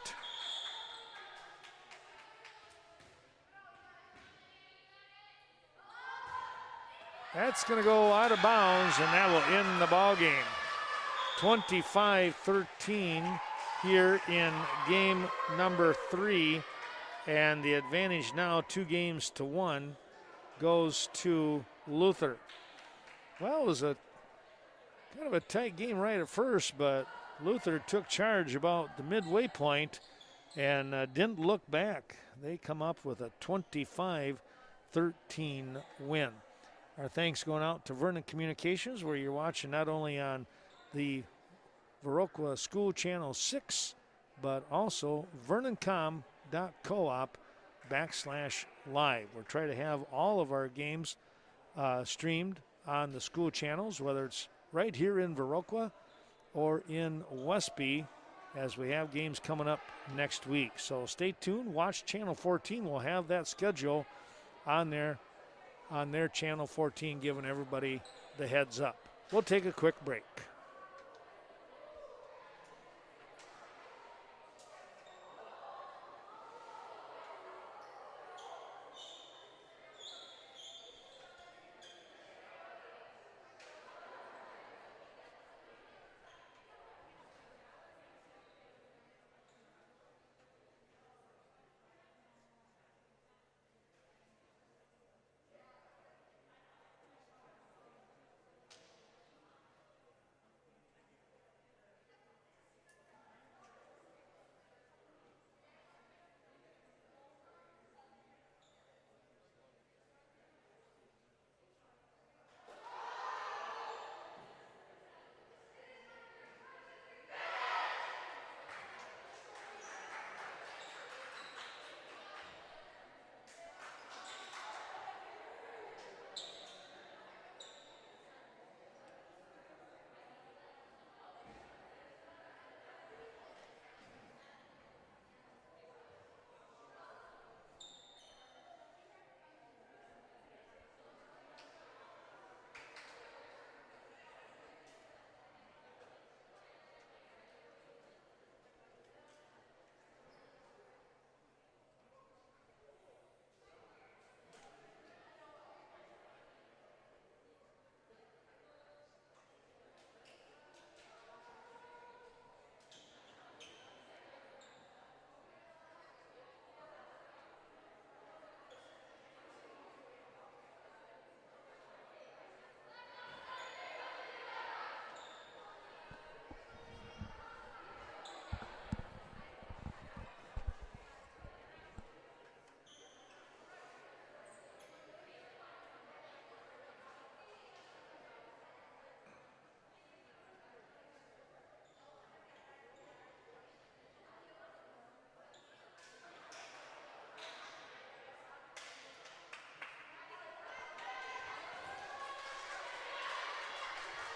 [SPEAKER 1] That's going to go out of bounds, and that will end the ball game. 25-13 here in game number 3, and the advantage now 2-1 goes to Luther. Well, it was a kind of a tight game right at first, but Luther took charge about the midway point and didn't look back. They come up with a 25-13 win. Our thanks going out to Vernon Communications, where you're watching not only on the Viroqua School Channel 6, but also vernoncom.coop/live. We're trying to have all of our games streamed on the school channels, whether it's right here in Viroqua or in Westby, as we have games coming up next week. So stay tuned. Watch Channel 14. We'll have that schedule on their Channel 14, giving everybody the heads up. We'll take a quick break.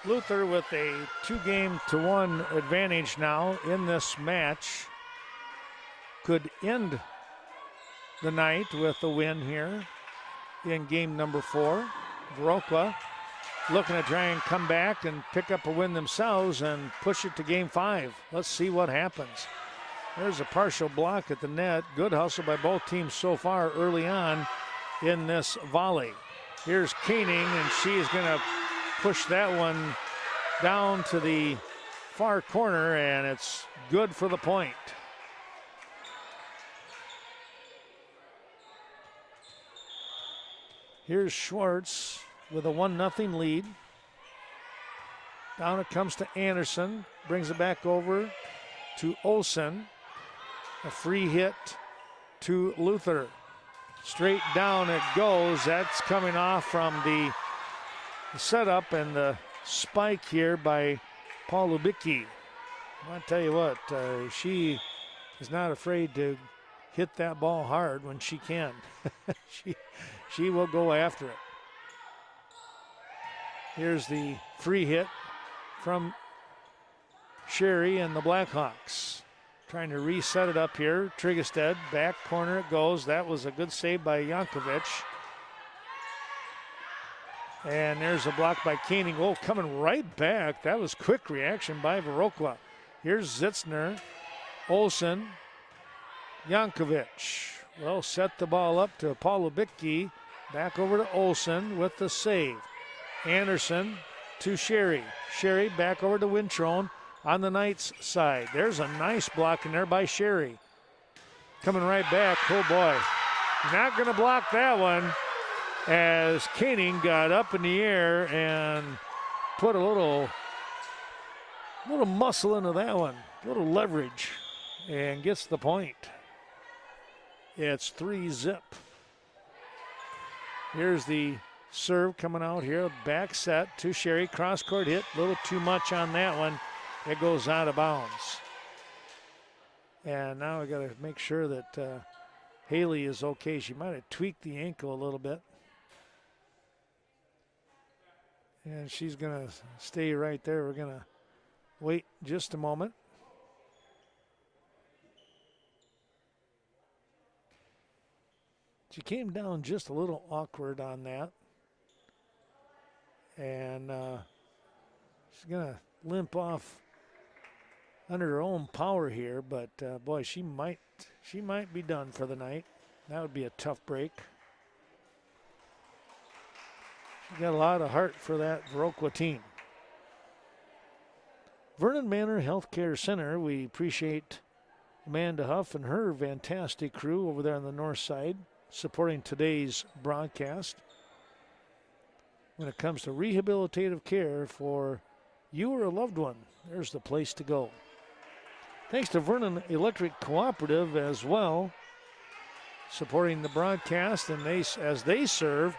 [SPEAKER 1] Luther with a 2-1 advantage now in this match. Could end the night with a win here in game number 4. Viroqua looking to try and come back and pick up a win themselves and push it to game 5. Let's see what happens. There's a partial block at the net. Good hustle by both teams so far early on in this volley. Here's Koenig, and she is going to push that one down to the far corner, and it's good for the point. Here's Schwartz with a 1-0 lead. Down it comes to Anderson. Brings it back over to Olsen. A free hit to Luther. Straight down it goes. That's coming off from the setup and the spike here by Paul Lubicki. I'll tell you what, she is not afraid to hit that ball hard when she can. She will go after it. Here's the free hit from Sherry and the Blackhawks. Trying to reset it up here. Trigestead, back corner it goes. That was a good save by Jankovic. And there's a block by Koenig. Oh, coming right back. That was quick reaction by Viroqua. Here's Zitzner, Olsen, Jankovic. Well, set the ball up to Paul Lubicki. Back over to Olsen with the save. Anderson to Sherry. Sherry back over to Wintrone on the Knights side. There's a nice block in there by Sherry. Coming right back. Oh, boy. Not going to block that one, as Koenig got up in the air and put a little muscle into that one, a little leverage, and gets the point. It's 3-0. Here's the serve coming out here, back set to Sherry, cross-court hit, a little too much on that one. It goes out of bounds. And now we got to make sure that Haley is okay. She might have tweaked the ankle a little bit. And she's going to stay right there. We're going to wait just a moment. She came down just a little awkward on that. And she's going to limp off under her own power here. But, boy, she might be done for the night. That would be a tough break. She got a lot of heart for that Viroqua team. Vernon Manor Healthcare Center, we appreciate Amanda Huff and her fantastic crew over there on the north side supporting today's broadcast. When it comes to rehabilitative care for you or a loved one, there's the place to go. Thanks to Vernon Electric Cooperative as well, supporting the broadcast, and as they serve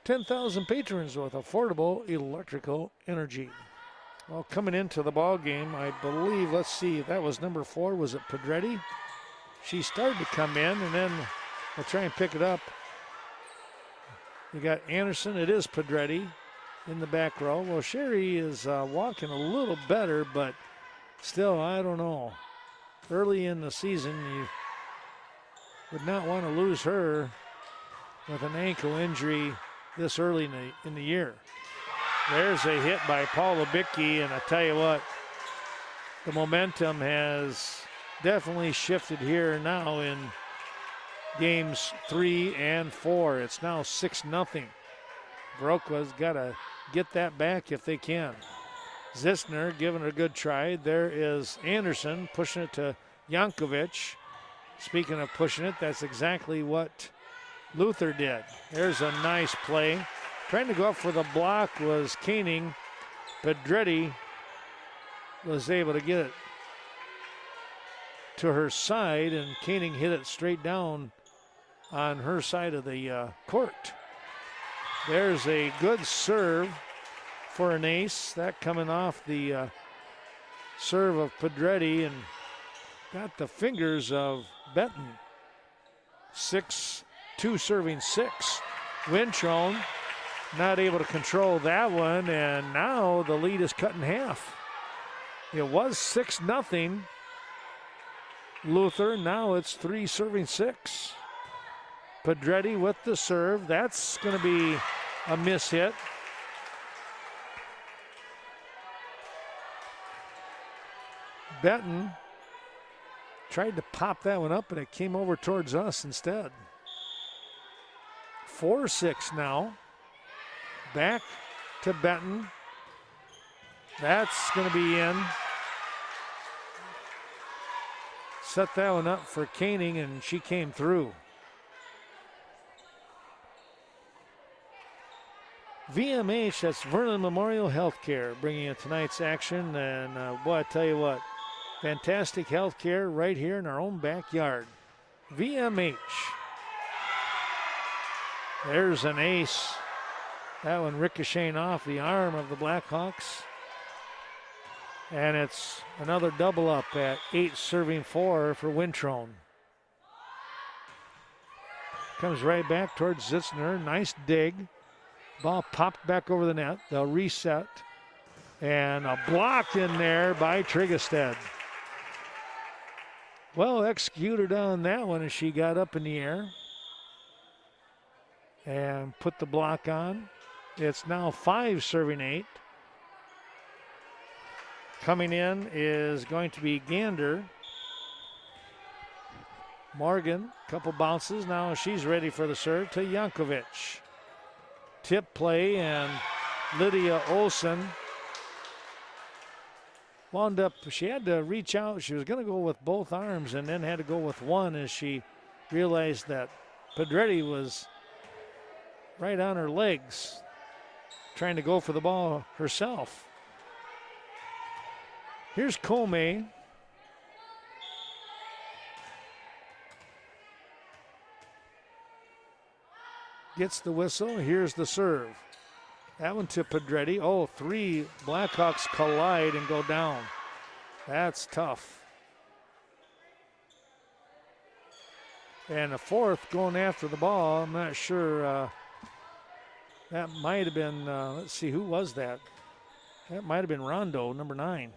[SPEAKER 1] 10,000 patrons with affordable electrical energy. Well, coming into the ball game, I believe, let's see, that was number 4. Was it Pedretti? She started to come in, and then we'll try and pick it up. You got Anderson. It is Pedretti in the back row. Well, Sherry is walking a little better, but still, I don't know. Early in the season, you would not want to lose her with an ankle injury this early in the year. There's a hit by Paul Lubicki, and I tell you what, the momentum has definitely shifted here now in games 3 and 4. It's now 6-0. Viroqua's got to get that back if they can. Zissner giving it a good try. There is Anderson pushing it to Jankovic. Speaking of pushing it, that's exactly what Luther did. There's a nice play. Trying to go up for the block was Koenig. Pedretti was able to get it to her side, and Koenig hit it straight down on her side of the court. There's a good serve for an ace. That coming off the serve of Pedretti and got the fingers of Benton. 6-2 serving 6. Wintrone not able to control that one, and now the lead is cut in half. It was 6-0 Luther, now it's 3-6. Pedretti with the serve. That's going to be a miss hit. Benton tried to pop that one up, but it came over towards us instead. 4-6 now. Back to Benton. That's going to be in. Set that one up for Koenig, and she came through. VMH, that's Vernon Memorial Healthcare, bringing you tonight's action. And boy, I tell you what, fantastic healthcare right here in our own backyard. VMH. There's an ace. That one ricocheting off the arm of the Blackhawks. And it's another double up at 8-4 for Wintrone. Comes right back towards Zitzner. Nice dig. Ball popped back over the net. They'll reset. And a block in there by Trigestead. Well executed on that one as she got up in the air and put the block on. It's now 5-8. Coming in is going to be Gander. Morgan, couple bounces. Now she's ready for the serve to Jankovic. Tip play, and Lydia Olsen wound up, she had to reach out. She was going to go with both arms and then had to go with one as she realized that Pedretti was right on her legs, trying to go for the ball herself. Here's Comey. Gets the whistle. Here's the serve. That one to Pedretti. Oh, 3 Blackhawks collide and go down. That's tough. And the 4th going after the ball. I'm not sure. That might have been, let's see, who was that? That might have been Rondo, number 9.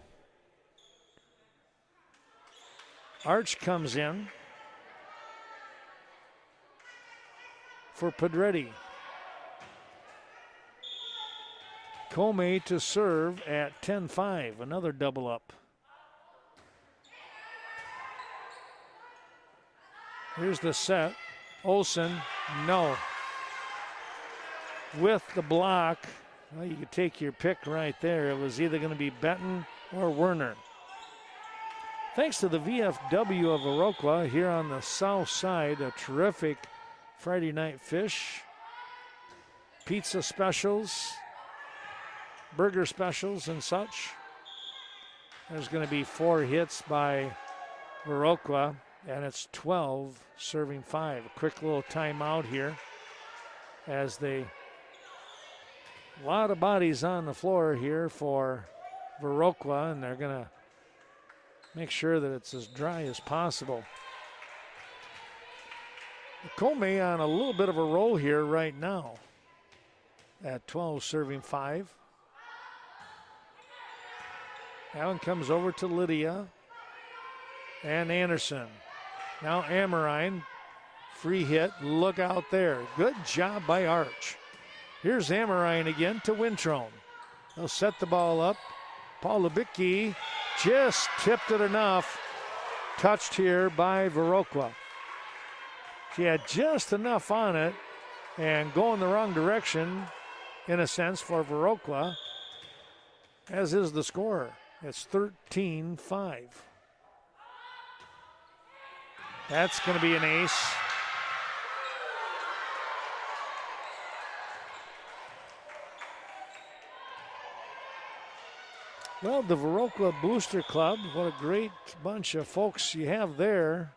[SPEAKER 1] Arch comes in for Pedretti. Comey to serve at 10-5, another double up. Here's the set. Olsen, no. With the block, well, you could take your pick right there. It was either going to be Benton or Werner. Thanks to the VFW of Viroqua here on the south side, a terrific Friday night fish, pizza specials, burger specials and such. There's going to be 4 hits by Viroqua, and it's 12-5. A quick little timeout here as a lot of bodies on the floor here for Viroqua, and they're going to make sure that it's as dry as possible. Comey on a little bit of a roll here right now at 12-5. That one comes over to Lydia and Anderson. Now Amorine, free hit, look out there. Good job by Arch. Here's Amorine again to Wintrone. They'll set the ball up. Paul Lubicki just tipped it enough. Touched here by Viroqua. She had just enough on it and going the wrong direction, in a sense, for Viroqua, as is the score. It's 13-5. That's going to be an ace. Well, the Viroqua Booster Club, what a great bunch of folks you have there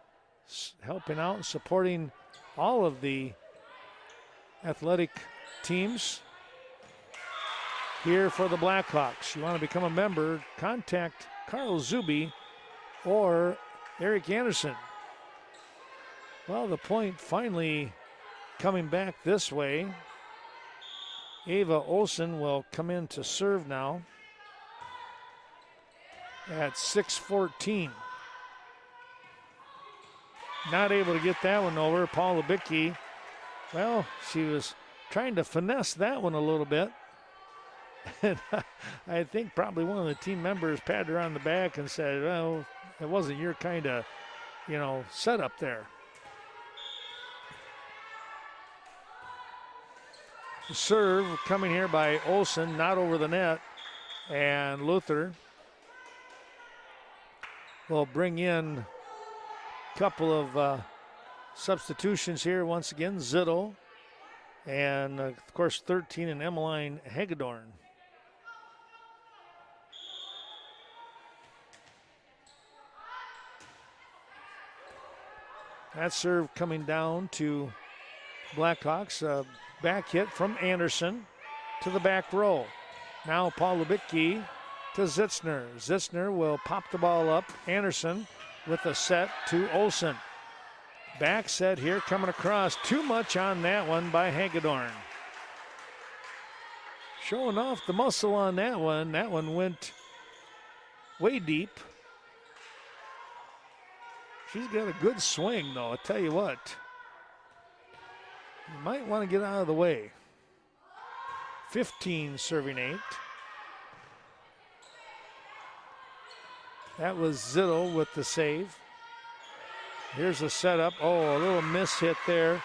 [SPEAKER 1] helping out and supporting all of the athletic teams here for the Blackhawks. You want to become a member, contact Carl Zuby or Eric Anderson. Well, the point finally coming back this way Ava Olsen will come in to serve now at 6:14. Not able to get that one over. Paula Bickey, well, she was trying to finesse that one a little bit. And I think probably one of the team members patted her on the back and said, well, it wasn't your kind of, setup there. The serve coming here by Olsen, not over the net. And Luther will bring in a couple of substitutions here once again. Zittel and, of course, 13 and Emmeline Hagedorn. That serve coming down to Blackhawks. A back hit from Anderson to the back row. Now Paul Lubicki to Zitzner. Zitzner will pop the ball up. Anderson with a set to Olsen. Back set here coming across. Too much on that one by Hagedorn. Showing off the muscle on that one. That one went way deep. She's got a good swing, though, I'll tell you what. You might want to get out of the way. 15 serving 8. That was Zittel with the save. Here's a setup. Oh, a little miss hit there.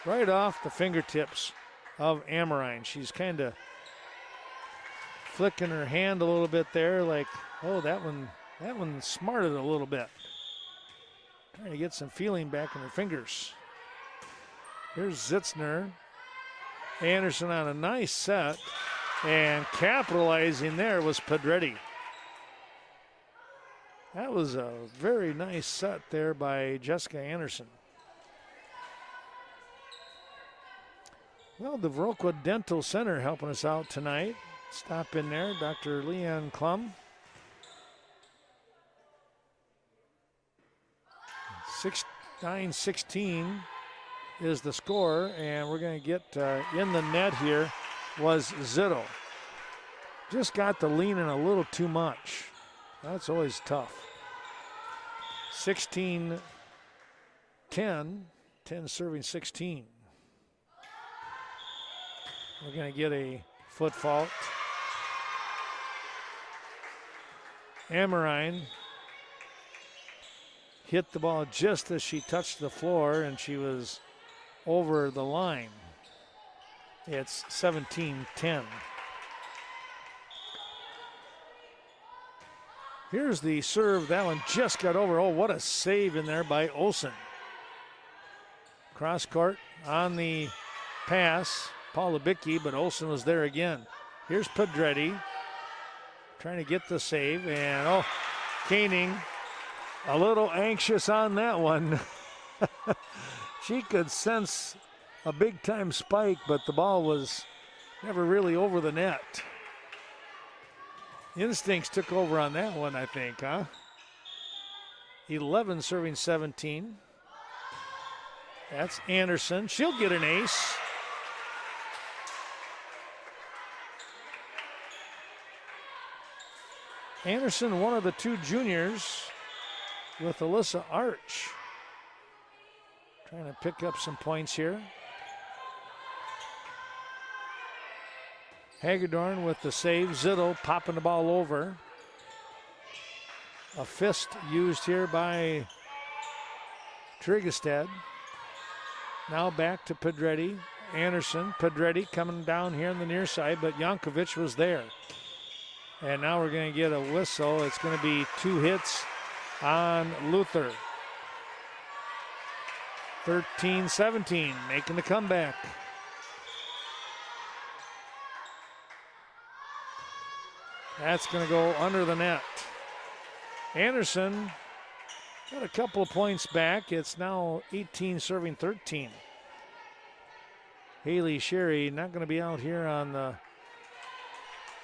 [SPEAKER 1] Right off the fingertips of Amorine. She's kind of flicking her hand a little bit there like, oh, that one smarted a little bit. Trying to get some feeling back in her fingers. Here's Zitzner. Anderson on a nice set. And capitalizing there was Pedretti. That was a very nice set there by Jessica Anderson. Well, the Viroqua Dental Center helping us out tonight. Stop in there, Dr. Leanne Klum. 9-16 is the score, and we're going to get in the net here was Zitto. Just got to leaning a little too much. That's always tough. 16-10, 10 serving 16. We're going to get a foot fault. Amorine hit the ball just as she touched the floor, and she was over the line. It's 17-10. Here's the serve. That one just got over. Oh, what a save in there by Olsen. Cross court on the pass. Paul Lubicki, but Olsen was there again. Here's Pedretti trying to get the save, and oh, Koenig a little anxious on that one. She could sense a big-time spike, but the ball was never really over the net. Instincts took over on that one, I think, huh? 11 serving 17. That's Anderson. She'll get an ace. Anderson, one of the two juniors with Alyssa Arch. Trying to pick up some points here. Hagedorn with the save. Zittel popping the ball over. A fist used here by Trigestad. Now back to Pedretti. Anderson, Pedretti coming down here on the near side, but Jankovic was there. And now we're going to get a whistle. It's going to be 2 hits on Luther. 13-17, making the comeback. That's going to go under the net. Anderson got a couple of points back. It's now 18 serving 13. Haley Sherry not going to be out here on the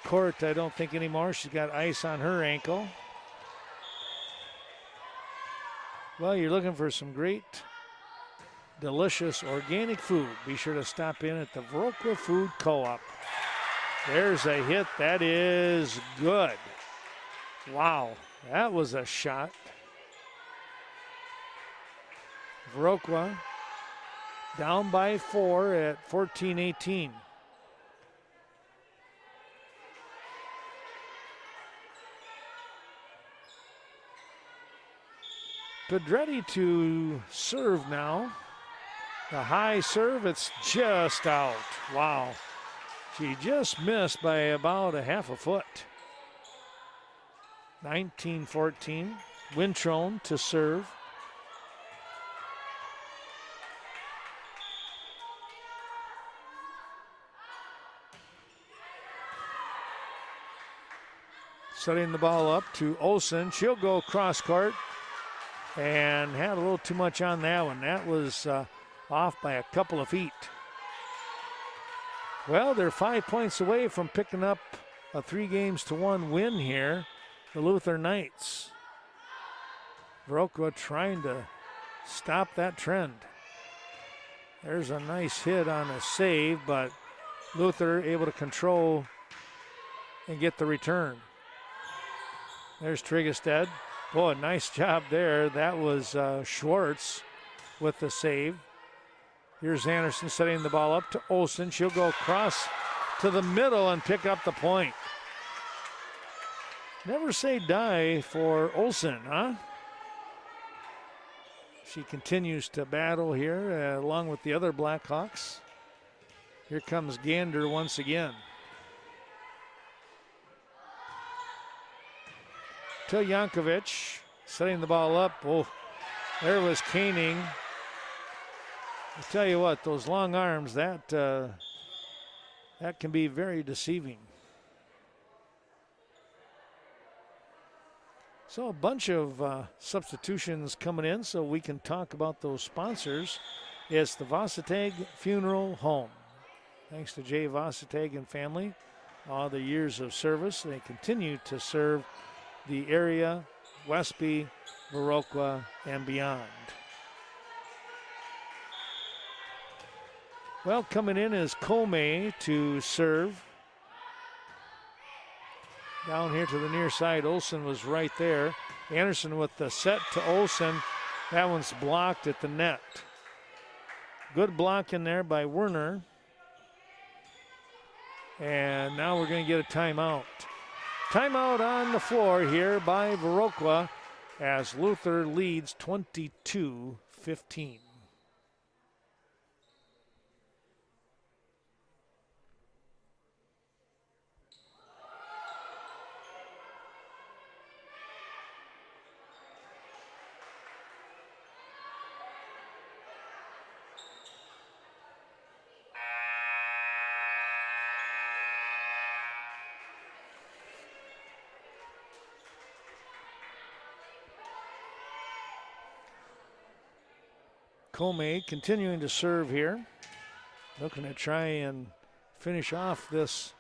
[SPEAKER 1] court, I don't think, anymore. She's got ice on her ankle. Well, you're looking for some great delicious organic food. Be sure to stop in at the Viroqua Food Co-op. There's a hit. That is good. Wow, that was a shot. Viroqua down by 4 at 14-18. Pedretti to serve now. The high serve, it's just out. Wow. She just missed by about a half a foot. 19-14. Wintrone to serve. Setting the ball up to Olsen. She'll go cross court and had a little too much on that one. That was off by a couple of feet. Well, they're 5 points away from picking up a 3-1 win here, the Luther Knights. Viroqua trying to stop that trend. There's a nice hit on a save, but Luther able to control and get the return. There's Trigestead. Boy, nice job there. That was Schwartz with the save. Here's Anderson setting the ball up to Olsen. She'll go across to the middle and pick up the point. Never say die for Olsen, huh? She continues to battle here along with the other Blackhawks. Here comes Gander once again. To Jankovic, setting the ball up. Oh, there was Koenig. I tell you what, those long arms, that can be very deceiving. So a bunch of substitutions coming in so we can talk about those sponsors. It's the Varsity Funeral Home. Thanks to Jay Varsity and family, all the years of service. They continue to serve the area, Westby, Viroqua, and beyond. Well, coming in is Comey to serve. Down here to the near side, Olsen was right there. Anderson with the set to Olsen. That one's blocked at the net. Good block in there by Werner. And now we're going to get a timeout. Timeout on the floor here by Viroqua as Luther leads 22-15. Comey continuing to serve here. Looking to try and finish off this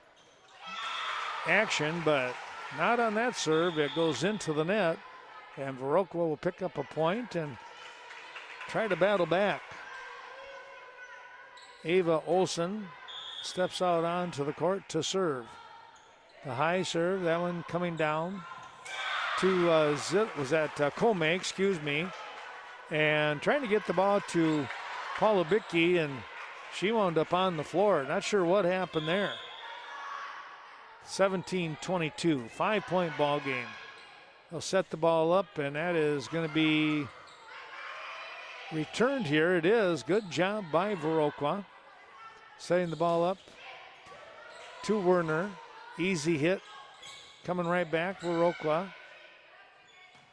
[SPEAKER 1] action, but not on that serve. It goes into the net, and Viroqua will pick up a point and try to battle back. Ava Olsen steps out onto the court to serve. The high serve, that one coming down to Comey, excuse me. And trying to get the ball to Paula Bickey, and she wound up on the floor. Not sure what happened there. 17-22, 5-point ball game. They'll set the ball up, and that is going to be returned here. It is. Good job by Viroqua. Setting the ball up to Werner. Easy hit. Coming right back, Viroqua.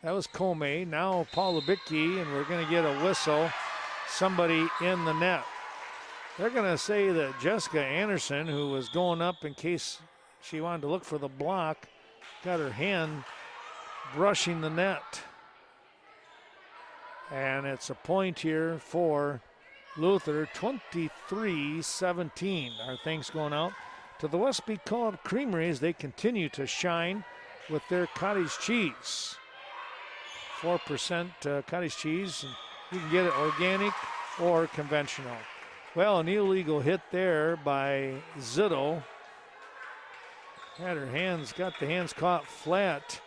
[SPEAKER 1] That was Comey. Now Paula Bickey, and we're going to get a whistle. Somebody in the net. They're going to say that Jessica Anderson, who was going up in case she wanted to look for the block, got her hand brushing the net. And it's a point here for Luther, 23-17. Our thanks going out to the Westby Co-op Creameries. They continue to shine with their cottage cheese. 4% cottage cheese. And you can get it organic, or conventional. Well, an illegal hit there by Zitto. Got the hands caught flat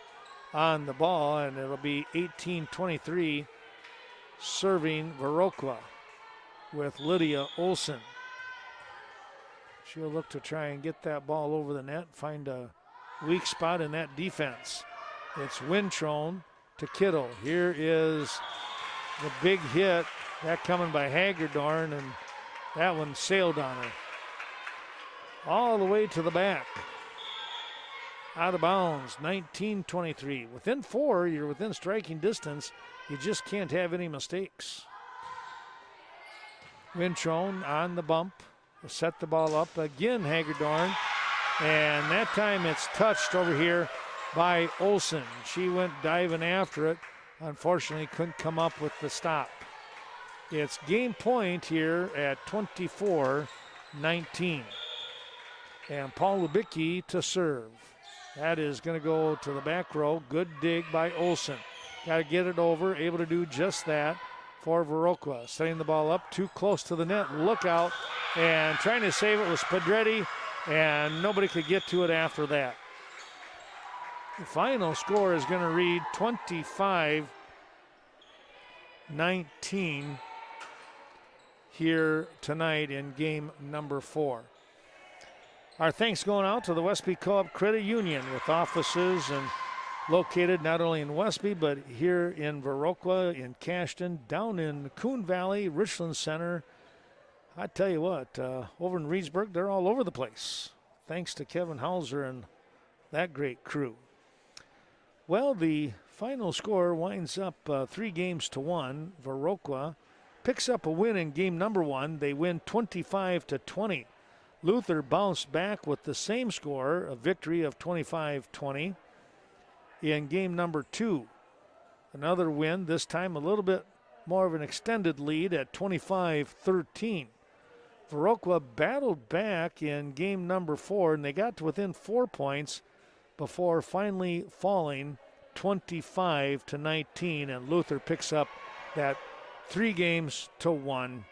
[SPEAKER 1] on the ball, and it'll be 18-23 serving Viroqua with Lydia Olson. She'll look to try and get that ball over the net, find a weak spot in that defense. It's Wintrone to Kittle. Here is the big hit, that coming by Hagerdorn, and that one sailed on her. All the way to the back. Out of bounds, 19-23. Within 4, you're within striking distance. You just can't have any mistakes. Wintrone on the bump. Set the ball up again, Hagerdorn. And that time it's touched over here by Olson. She went diving after it. Unfortunately, couldn't come up with the stop. It's game point here at 24-19. And Paul Lubicki to serve. That is going to go to the back row. Good dig by Olson. Got to get it over. Able to do just that for Viroqua. Setting the ball up too close to the net. Look out. And trying to save it was Pedretti. And nobody could get to it after that. The final score is going to read 25-19 here tonight in game number 4. Our thanks going out to the Westby Co-op Credit Union, with offices and located not only in Westby but here in Viroqua, in Cashton, down in Coon Valley, Richland Center. I tell you what, over in Reedsburg, they're all over the place. Thanks to Kevin Hauser and that great crew. Well, the final score winds up 3-1. Viroqua picks up a win in game number 1. They win 25-20. Luther bounced back with the same score, a victory of 25-20 in game number 2. Another win, this time a little bit more of an extended lead at 25-13. Viroqua battled back in game number 4, and they got to within 4 points before finally falling 25-19, and Luther picks up that 3-1